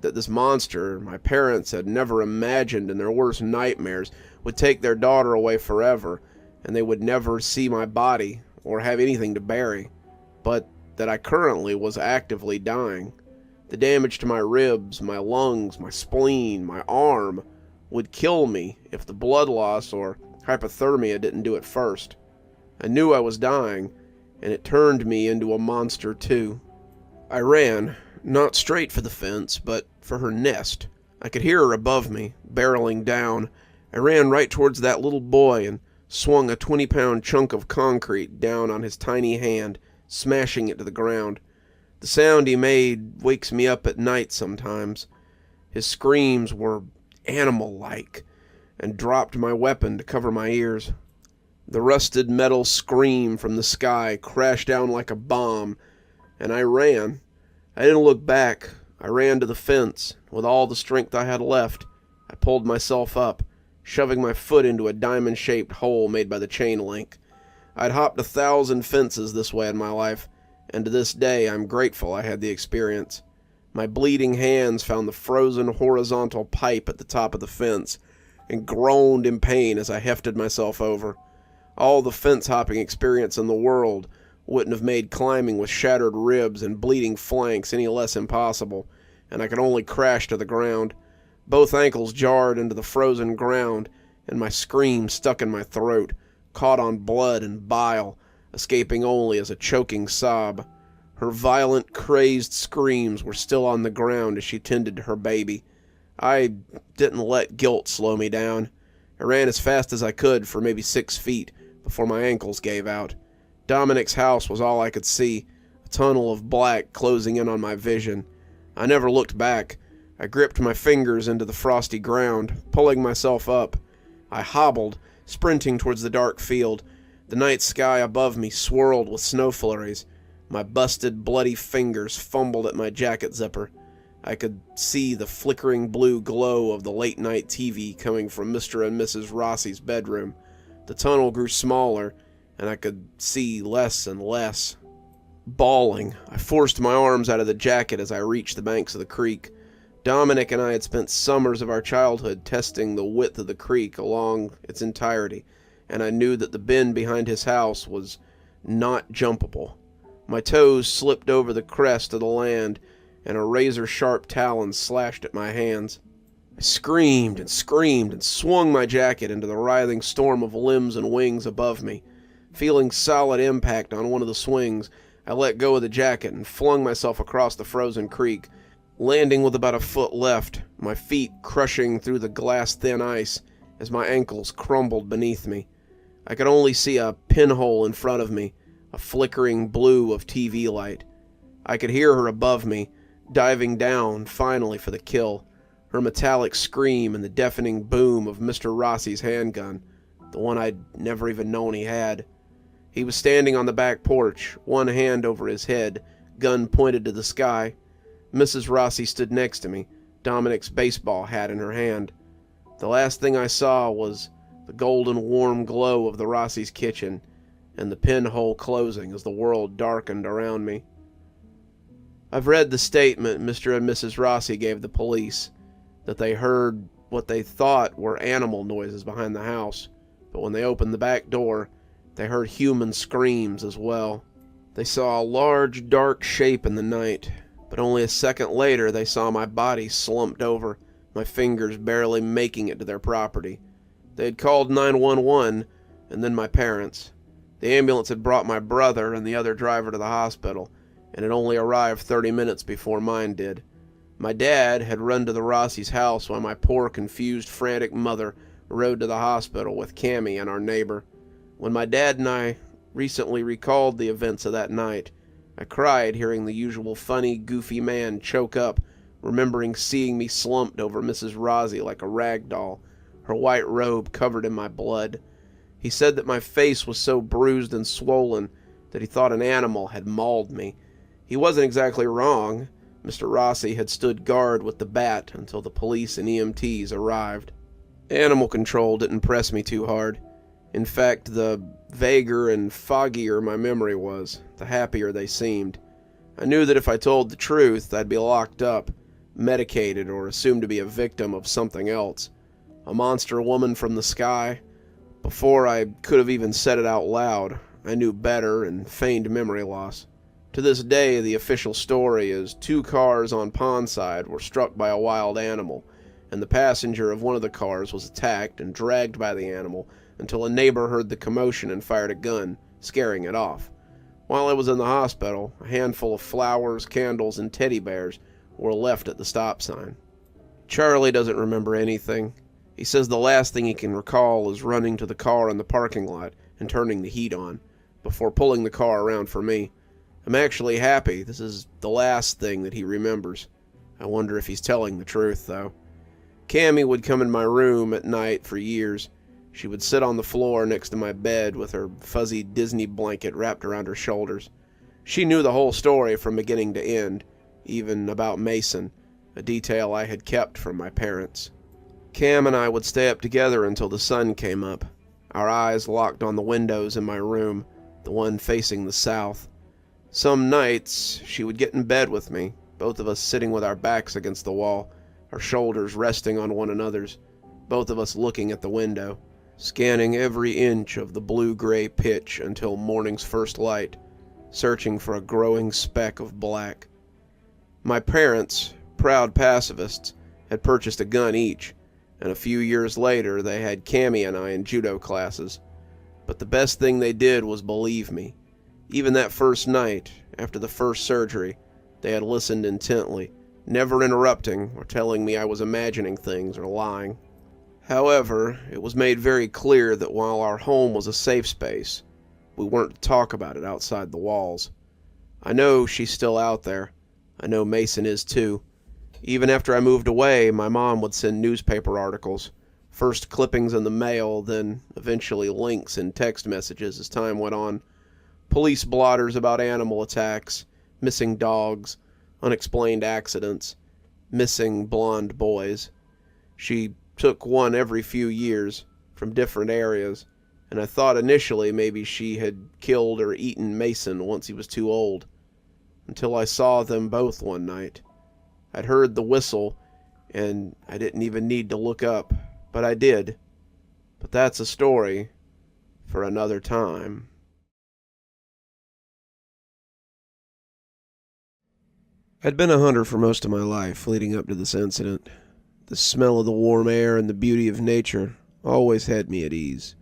Speaker 1: that this monster my parents had never imagined in their worst nightmares would take their daughter away forever, and they would never see my body or have anything to bury, but that I currently was actively dying. The damage to my ribs, my lungs, my spleen, my arm would kill me if the blood loss or hypothermia didn't do it first. I knew I was dying, and it turned me into a monster too. I ran, not straight for the fence, but for her nest. I could hear her above me, barreling down. I ran right towards that little boy and swung a 20-pound chunk of concrete down on his tiny hand, smashing it to the ground. The sound he made wakes me up at night sometimes. His screams were animal-like, and dropped my weapon to cover my ears. The rusted metal scream from the sky crashed down like a bomb, and I ran. I didn't look back. I ran to the fence. With all the strength I had left, I pulled myself up, shoving my foot into a diamond-shaped hole made by the chain link. I'd hopped 1,000 fences this way in my life, and to this day I'm grateful I had the experience. My bleeding hands found the frozen horizontal pipe at the top of the fence, and groaned in pain as I hefted myself over. All the fence-hopping experience in the world wouldn't have made climbing with shattered ribs and bleeding flanks any less impossible, and I could only crash to the ground. Both ankles jarred into the frozen ground, and my scream stuck in my throat, caught on blood and bile, escaping only as a choking sob. Her violent, crazed screams were still on the ground as she tended to her baby. I didn't let guilt slow me down. I ran as fast as I could for maybe 6 feet before my ankles gave out. Dominic's house was all I could see, a tunnel of black closing in on my vision. I never looked back. I gripped my fingers into the frosty ground, pulling myself up. I hobbled, sprinting towards the dark field. The night sky above me swirled with snow flurries. My busted, bloody fingers fumbled at my jacket zipper. I could see the flickering blue glow of the late-night TV coming from Mr. and Mrs. Rossi's bedroom. The tunnel grew smaller, and I could see less and less. Bawling, I forced my arms out of the jacket as I reached the banks of the creek. Dominic and I had spent summers of our childhood testing the width of the creek along its entirety, and I knew that the bend behind his house was not jumpable. My toes slipped over the crest of the land, and a razor-sharp talon slashed at my hands. I screamed and swung my jacket into the writhing storm of limbs and wings above me. Feeling solid impact on one of the swings, I let go of the jacket and flung myself across the frozen creek, landing with about a foot left, my feet crushing through the glass-thin ice as my ankles crumbled beneath me. I could only see a pinhole in front of me, a flickering blue of TV light. I could hear her above me, diving down, finally, for the kill. Her metallic scream and the deafening boom of Mr. Rossi's handgun, the one I'd never even known he had. He was standing on the back porch, one hand over his head, gun pointed to the sky. Mrs. Rossi stood next to me, Dominic's baseball hat in her hand. The last thing I saw was the golden warm glow of the Rossi's kitchen, and the pinhole closing as the world darkened around me. I've read the statement Mr. and Mrs. Rossi gave the police, that they heard what they thought were animal noises behind the house, but when they opened the back door, they heard human screams as well. They saw a large, dark shape in the night, but only a second later they saw my body slumped over, my fingers barely making it to their property. They had called 911, and then my parents. The ambulance had brought my brother and the other driver to the hospital, and it only arrived 30 minutes before mine did. My dad had run to the Rossi's house while my poor, confused, frantic mother rode to the hospital with Cammy and our neighbor. When my dad and I recently recalled the events of that night, I cried hearing the usual funny, goofy man choke up, remembering seeing me slumped over Mrs. Rossi like a rag doll, her white robe covered in my blood. He said that my face was so bruised and swollen that he thought an animal had mauled me. He wasn't exactly wrong. Mr. Rossi had stood guard with the bat until the police and EMTs arrived. Animal control didn't press me too hard. In fact, the vaguer and foggier my memory was, the happier they seemed. I knew that if I told the truth, I'd be locked up, medicated, or assumed to be a victim of something else. A monster woman from the sky. Before I could have even said it out loud, I knew better and feigned memory loss. To this day, the official story is 2 cars on Pondside were struck by a wild animal, and the passenger of one of the cars was attacked and dragged by the animal until a neighbor heard the commotion and fired a gun, scaring it off. While I was in the hospital, a handful of flowers, candles, and teddy bears were left at the stop sign. Charlie doesn't remember anything. He says the last thing he can recall is running to the car in the parking lot and turning the heat on, before pulling the car around for me. I'm actually happy this is the last thing that he remembers. I wonder if he's telling the truth, though. Cammy would come in my room at night for years. She would sit on the floor next to my bed with her fuzzy Disney blanket wrapped around her shoulders. She knew the whole story from beginning to end, even about Mason, a detail I had kept from my parents. Cam and I would stay up together until the sun came up, our eyes locked on the windows in my room, the one facing the south. Some nights, she would get in bed with me, both of us sitting with our backs against the wall, our shoulders resting on one another's. both of us looking at the window, scanning every inch of the blue-gray pitch until morning's first light, searching for a growing speck of black. My parents, proud pacifists, had purchased a gun each, and a few years later they had Cammy and I in judo classes. But the best thing they did was believe me. Even that first night, after the first surgery, they had listened intently, never interrupting or telling me I was imagining things or lying. However, it was made very clear that while our home was a safe space, we weren't to talk about it outside the walls. I know she's still out there. I know Mason is too. Even after I moved away, my mom would send newspaper articles, first clippings in the mail, then eventually links in text messages as time went on. Police blotters about animal attacks, missing dogs, unexplained accidents, missing blonde boys. She took one every few years from different areas, and I thought initially maybe she had killed or eaten Mason once he was too old, until I saw them both one night. I'd heard the whistle, and I didn't even need to look up, but I did. But that's a story for another time. I'd been a hunter for most of my life leading up to this incident. The smell of the warm air and the beauty of nature always had me at ease.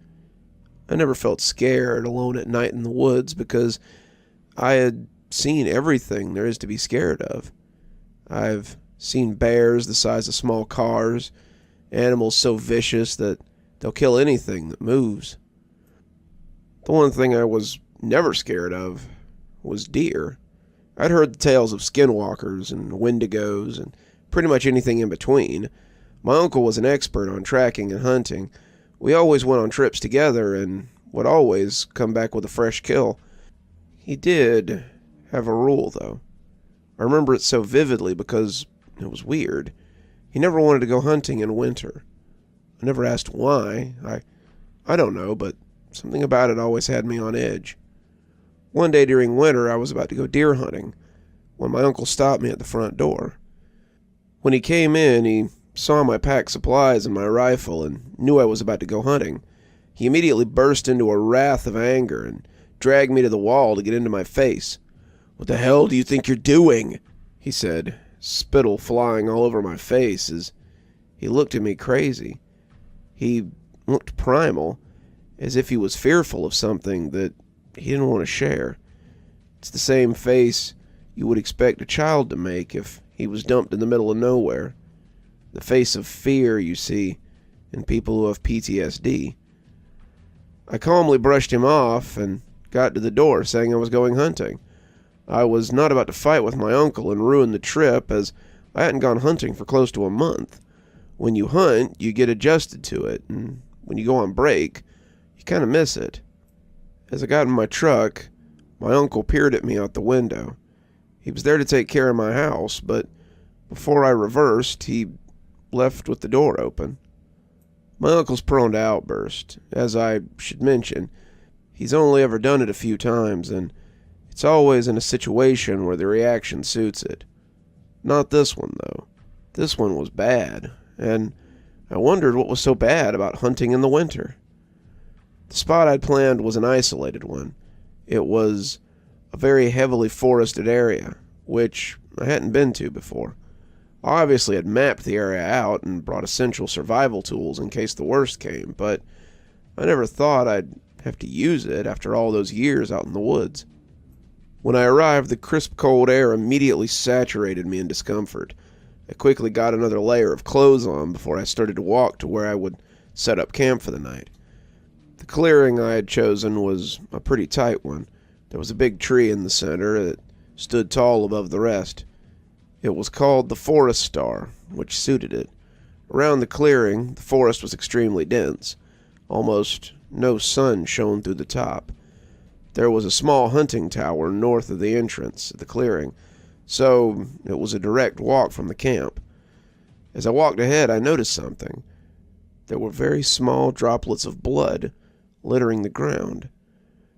Speaker 1: I never felt scared alone at night in the woods because I had seen everything there is to be scared of. I've seen bears the size of small cars, animals so vicious that they'll kill anything that moves. The one thing I was never scared of was deer. I'd heard the tales of skinwalkers and wendigos and pretty much anything in between. My uncle was an expert on tracking and hunting. We always went on trips together and would always come back with a fresh kill. He did have a rule, though. I remember it so vividly because it was weird. He never wanted to go hunting in winter. I never asked why. I don't know, but something about it always had me on edge. One day during winter, I was about to go deer hunting when my uncle stopped me at the front door. When he came in, he saw my pack supplies and my rifle and knew I was about to go hunting. He immediately burst into a wrath of anger and dragged me to the wall to get into my face. "What the hell do you think you're doing?" he said, spittle flying all over my face as he looked at me crazy. He looked primal, as if he was fearful of something that he didn't want to share. It's the same face you would expect a child to make if he was dumped in the middle of nowhere. The face of fear you see in people who have PTSD. I calmly brushed him off and got to the door, saying I was going hunting. I was not about to fight with my uncle and ruin the trip, as I hadn't gone hunting for close to a month. When you hunt, you get adjusted to it, and when you go on break, you kind of miss it. As I got in my truck, my uncle peered at me out the window. He was there to take care of my house, but before I reversed, he left with the door open. My uncle's prone to outburst. As I should mention, he's only ever done it a few times, and it's always in a situation where the reaction suits it. Not this one, though. This one was bad, and I wondered what was so bad about hunting in the winter. The spot I'd planned was an isolated one. It was a very heavily forested area, which I hadn't been to before. I obviously had mapped the area out and brought essential survival tools in case the worst came, but I never thought I'd have to use it after all those years out in the woods. When I arrived, the crisp cold air immediately saturated me in discomfort. I quickly got another layer of clothes on before I started to walk to where I would set up camp for the night. The clearing I had chosen was a pretty tight one. There was a big tree in the center that stood tall above the rest. It was called the Forest Star, which suited it. Around the clearing, the forest was extremely dense. Almost no sun shone through the top. There was a small hunting tower north of the entrance of the clearing, so it was a direct walk from the camp. As I walked ahead, I noticed something. There were very small droplets of blood littering the ground.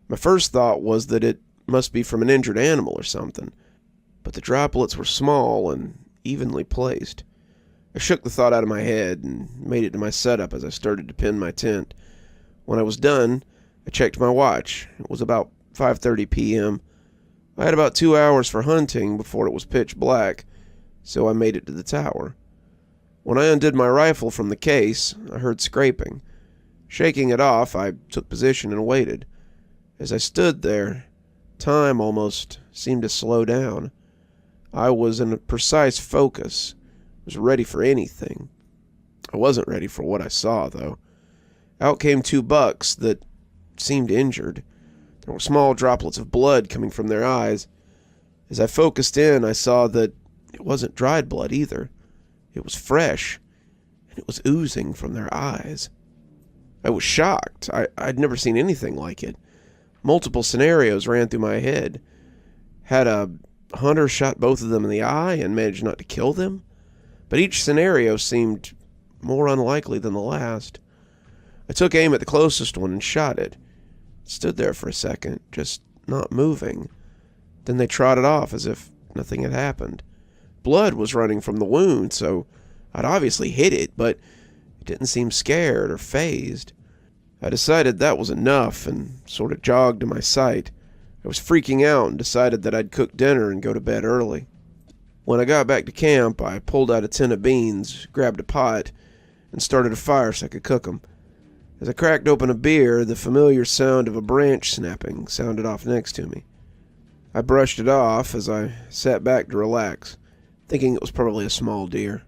Speaker 1: My first thought was that it must be from an injured animal or something, but the droplets were small and evenly placed. I shook the thought out of my head and made it to my setup as I started to pin my tent. When I was done, I checked my watch. It was about 5:30 p.m. I had about 2 hours for hunting before it was pitch black, so I made it to the tower. When I undid my rifle from the case, I heard scraping. Shaking it off, I took position and waited. As I stood there, time almost seemed to slow down. I was in a precise focus, was ready for anything. I wasn't ready for what I saw, though. Out came 2 bucks that seemed injured. There were small droplets of blood coming from their eyes. As I focused in, I saw that it wasn't dried blood either. It was fresh, and it was oozing from their eyes. I was shocked. I'd never seen anything like it. Multiple scenarios ran through my head. Had a hunter shot both of them in the eye and managed not to kill them? But each scenario seemed more unlikely than the last. I took aim at the closest one and shot it. It stood there for a second, just not moving. Then they trotted off as if nothing had happened. Blood was running from the wound, so I'd obviously hit it, but it didn't seem scared or fazed. I decided that was enough and sort of jogged to my site. I was freaking out and decided that I'd cook dinner and go to bed early. When I got back to camp, I pulled out a tin of beans, grabbed a pot, and started a fire so I could cook them. As I cracked open a beer, the familiar sound of a branch snapping sounded off next to me. I brushed it off as I sat back to relax, thinking it was probably a small deer.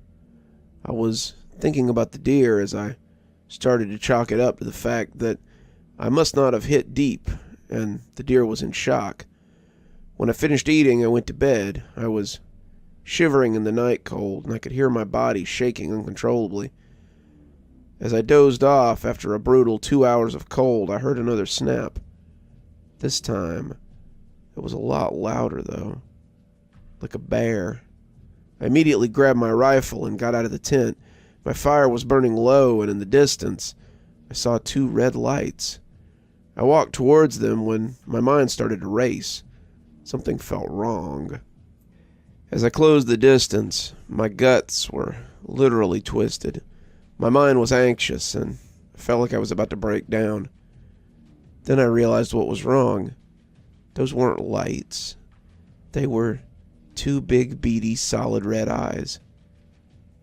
Speaker 1: I was thinking about the deer as I started to chalk it up to the fact that I must not have hit deep, and the deer was in shock. When I finished eating, I went to bed. I was shivering in the night cold, and I could hear my body shaking uncontrollably. As I dozed off after a brutal 2 hours of cold, I heard another snap. This time, it was a lot louder, though, like a bear. I immediately grabbed my rifle and got out of the tent. My fire was burning low, and in the distance, I saw 2 red lights. I walked towards them when my mind started to race. Something felt wrong. As I closed the distance, my guts were literally twisted. My mind was anxious, and I felt like I was about to break down. Then I realized what was wrong. Those weren't lights. They were 2 big, beady, solid red eyes.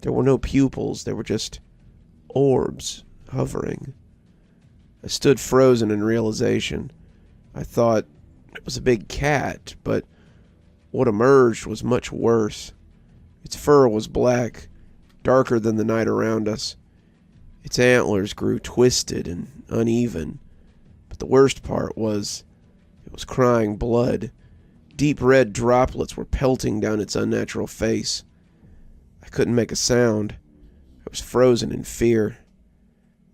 Speaker 1: There were no pupils. They were just orbs hovering. I stood frozen in realization. I thought it was a big cat, but what emerged was much worse. Its fur was black, darker than the night around us. Its antlers grew twisted and uneven. But the worst part was it was crying blood. Deep red droplets were pelting down its unnatural face. I couldn't make a sound. I was frozen in fear.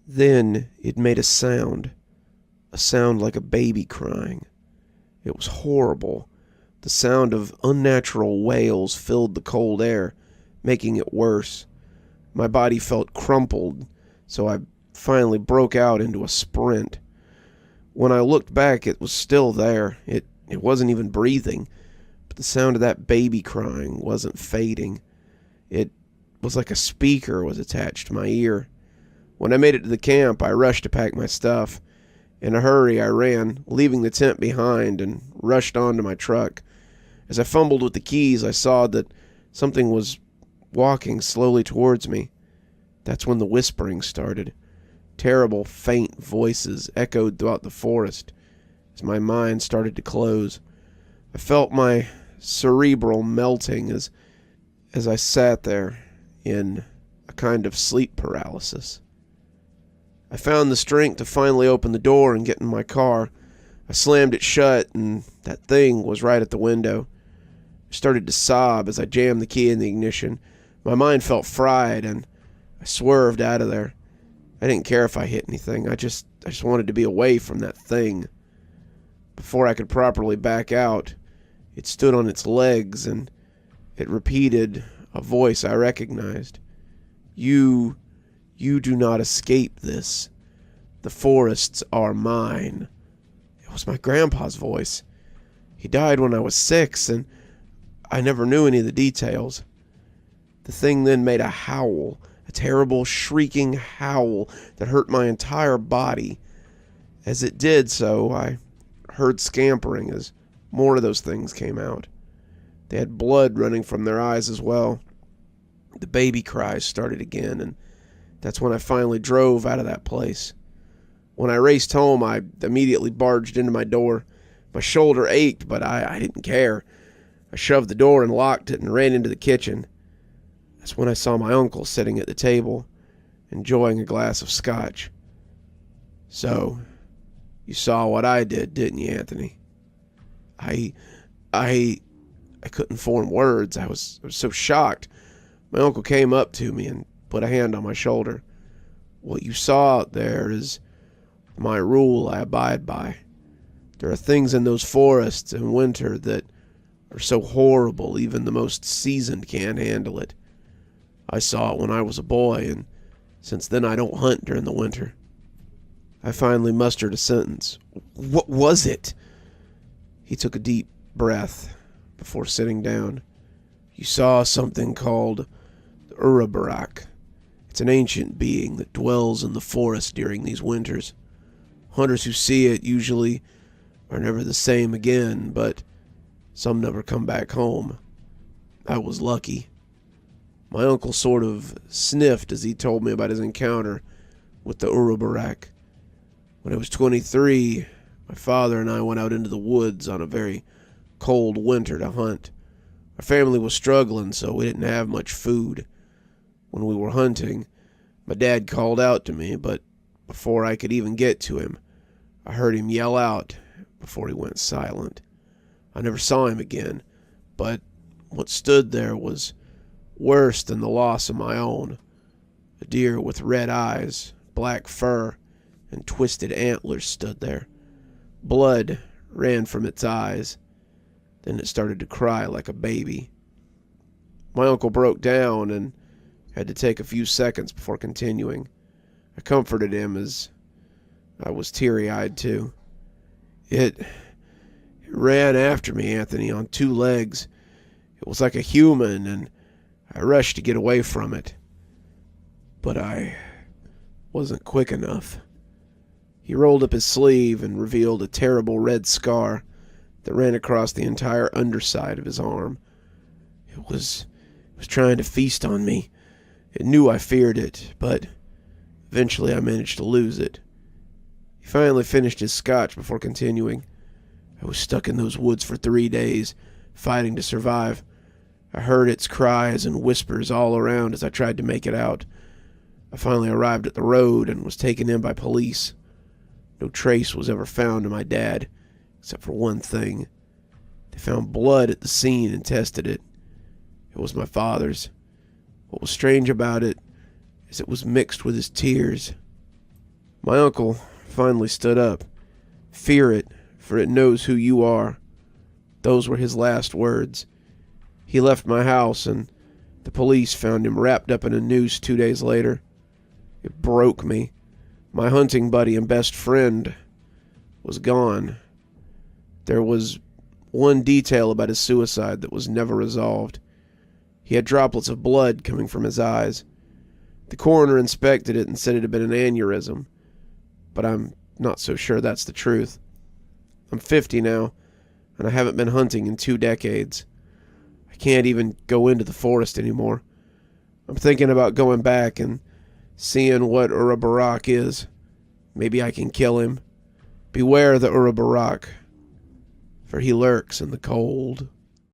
Speaker 1: Then it made a sound like a baby crying. It was horrible. The sound of unnatural wails filled the cold air, making it worse. My body felt crumpled, so I finally broke out into a sprint. When I looked back, it was still there. It wasn't even breathing, but the sound of that baby crying wasn't fading. It was like a speaker was attached to my ear. When I made it to the camp, I rushed to pack my stuff. In a hurry, I ran, leaving the tent behind, and rushed onto my truck. As I fumbled with the keys, I saw that something was walking slowly towards me. That's when the whispering started. Terrible, faint voices echoed throughout the forest as my mind started to close. I felt my cerebral melting as I sat there in a kind of sleep paralysis. I found the strength to finally open the door and get in my car. I slammed it shut, and that thing was right at the window. I started to sob as I jammed the key in the ignition. My mind felt fried, and I swerved out of there. I didn't care if I hit anything. I just wanted to be away from that thing. Before I could properly back out, it stood on its legs, and it repeated a voice I recognized. You do not escape this. The forests are mine. It was my grandpa's voice. He died when I was 6, and I never knew any of the details. The thing then made a howl, a terrible shrieking howl that hurt my entire body. As it did so, I heard scampering as more of those things came out. They had blood running from their eyes as well. The baby cries started again, and that's when I finally drove out of that place. When I raced home, I immediately barged into my door. My shoulder ached, but I didn't care. I shoved the door and locked it and ran into the kitchen. That's when I saw my uncle sitting at the table, enjoying a glass of scotch. "So, you saw what I did, didn't you, Anthony?" I couldn't form words. I was so shocked. My uncle came up to me and put a hand on my shoulder. "What you saw out there is my rule I abide by. There are things in those forests in winter that are so horrible even the most seasoned can't handle it. I saw it when I was a boy, and since then I don't hunt during the winter." I finally mustered a sentence. "What was it?" He took a deep breath before sitting down. "You saw something called the Urabarak. It's an ancient being that dwells in the forest during these winters. Hunters who see it usually are never the same again, but some never come back home. I was lucky." My uncle sort of sniffed as he told me about his encounter with the Urabarak. "When I was 23, my father and I went out into the woods on a very cold winter to hunt. Our family was struggling, so we didn't have much food. When we were hunting, my dad called out to me, but before I could even get to him, I heard him yell out before he went silent. I never saw him again, but what stood there was worse than the loss of my own. A deer with red eyes, black fur, and twisted antlers stood there. Blood ran from its eyes. Then it started to cry like a baby." My uncle broke down and had to take a few seconds before continuing. I comforted him as I was teary-eyed too. It ran after me, Anthony, on two legs. It was like a human, and I rushed to get away from it. But I wasn't quick enough." He rolled up his sleeve and revealed a terrible red scar that ran across the entire underside of his arm. It was trying to feast on me. It knew I feared it, but eventually I managed to lose it. He finally finished his scotch before continuing. "I was stuck in those woods for 3 days, fighting to survive. I heard its cries and whispers all around as I tried to make it out. I finally arrived at the road and was taken in by police. No trace was ever found of my dad, except for one thing. They found blood at the scene and tested it. It was my father's. What was strange about it is it was mixed with his tears." My uncle finally stood up. "Fear it, for it knows who you are." Those were his last words. He left my house, and the police found him wrapped up in a noose 2 days later. It broke me. My hunting buddy and best friend was gone. There was one detail about his suicide that was never resolved. He had droplets of blood coming from his eyes. The coroner inspected it and said it had been an aneurysm, but I'm not so sure that's the truth. I'm 50 now, and I haven't been hunting in 2 decades. I can't even go into the forest anymore. I'm thinking about going back and seeing what Urabarak is. Maybe I can kill him. Beware the Urabarak, for he lurks in the cold.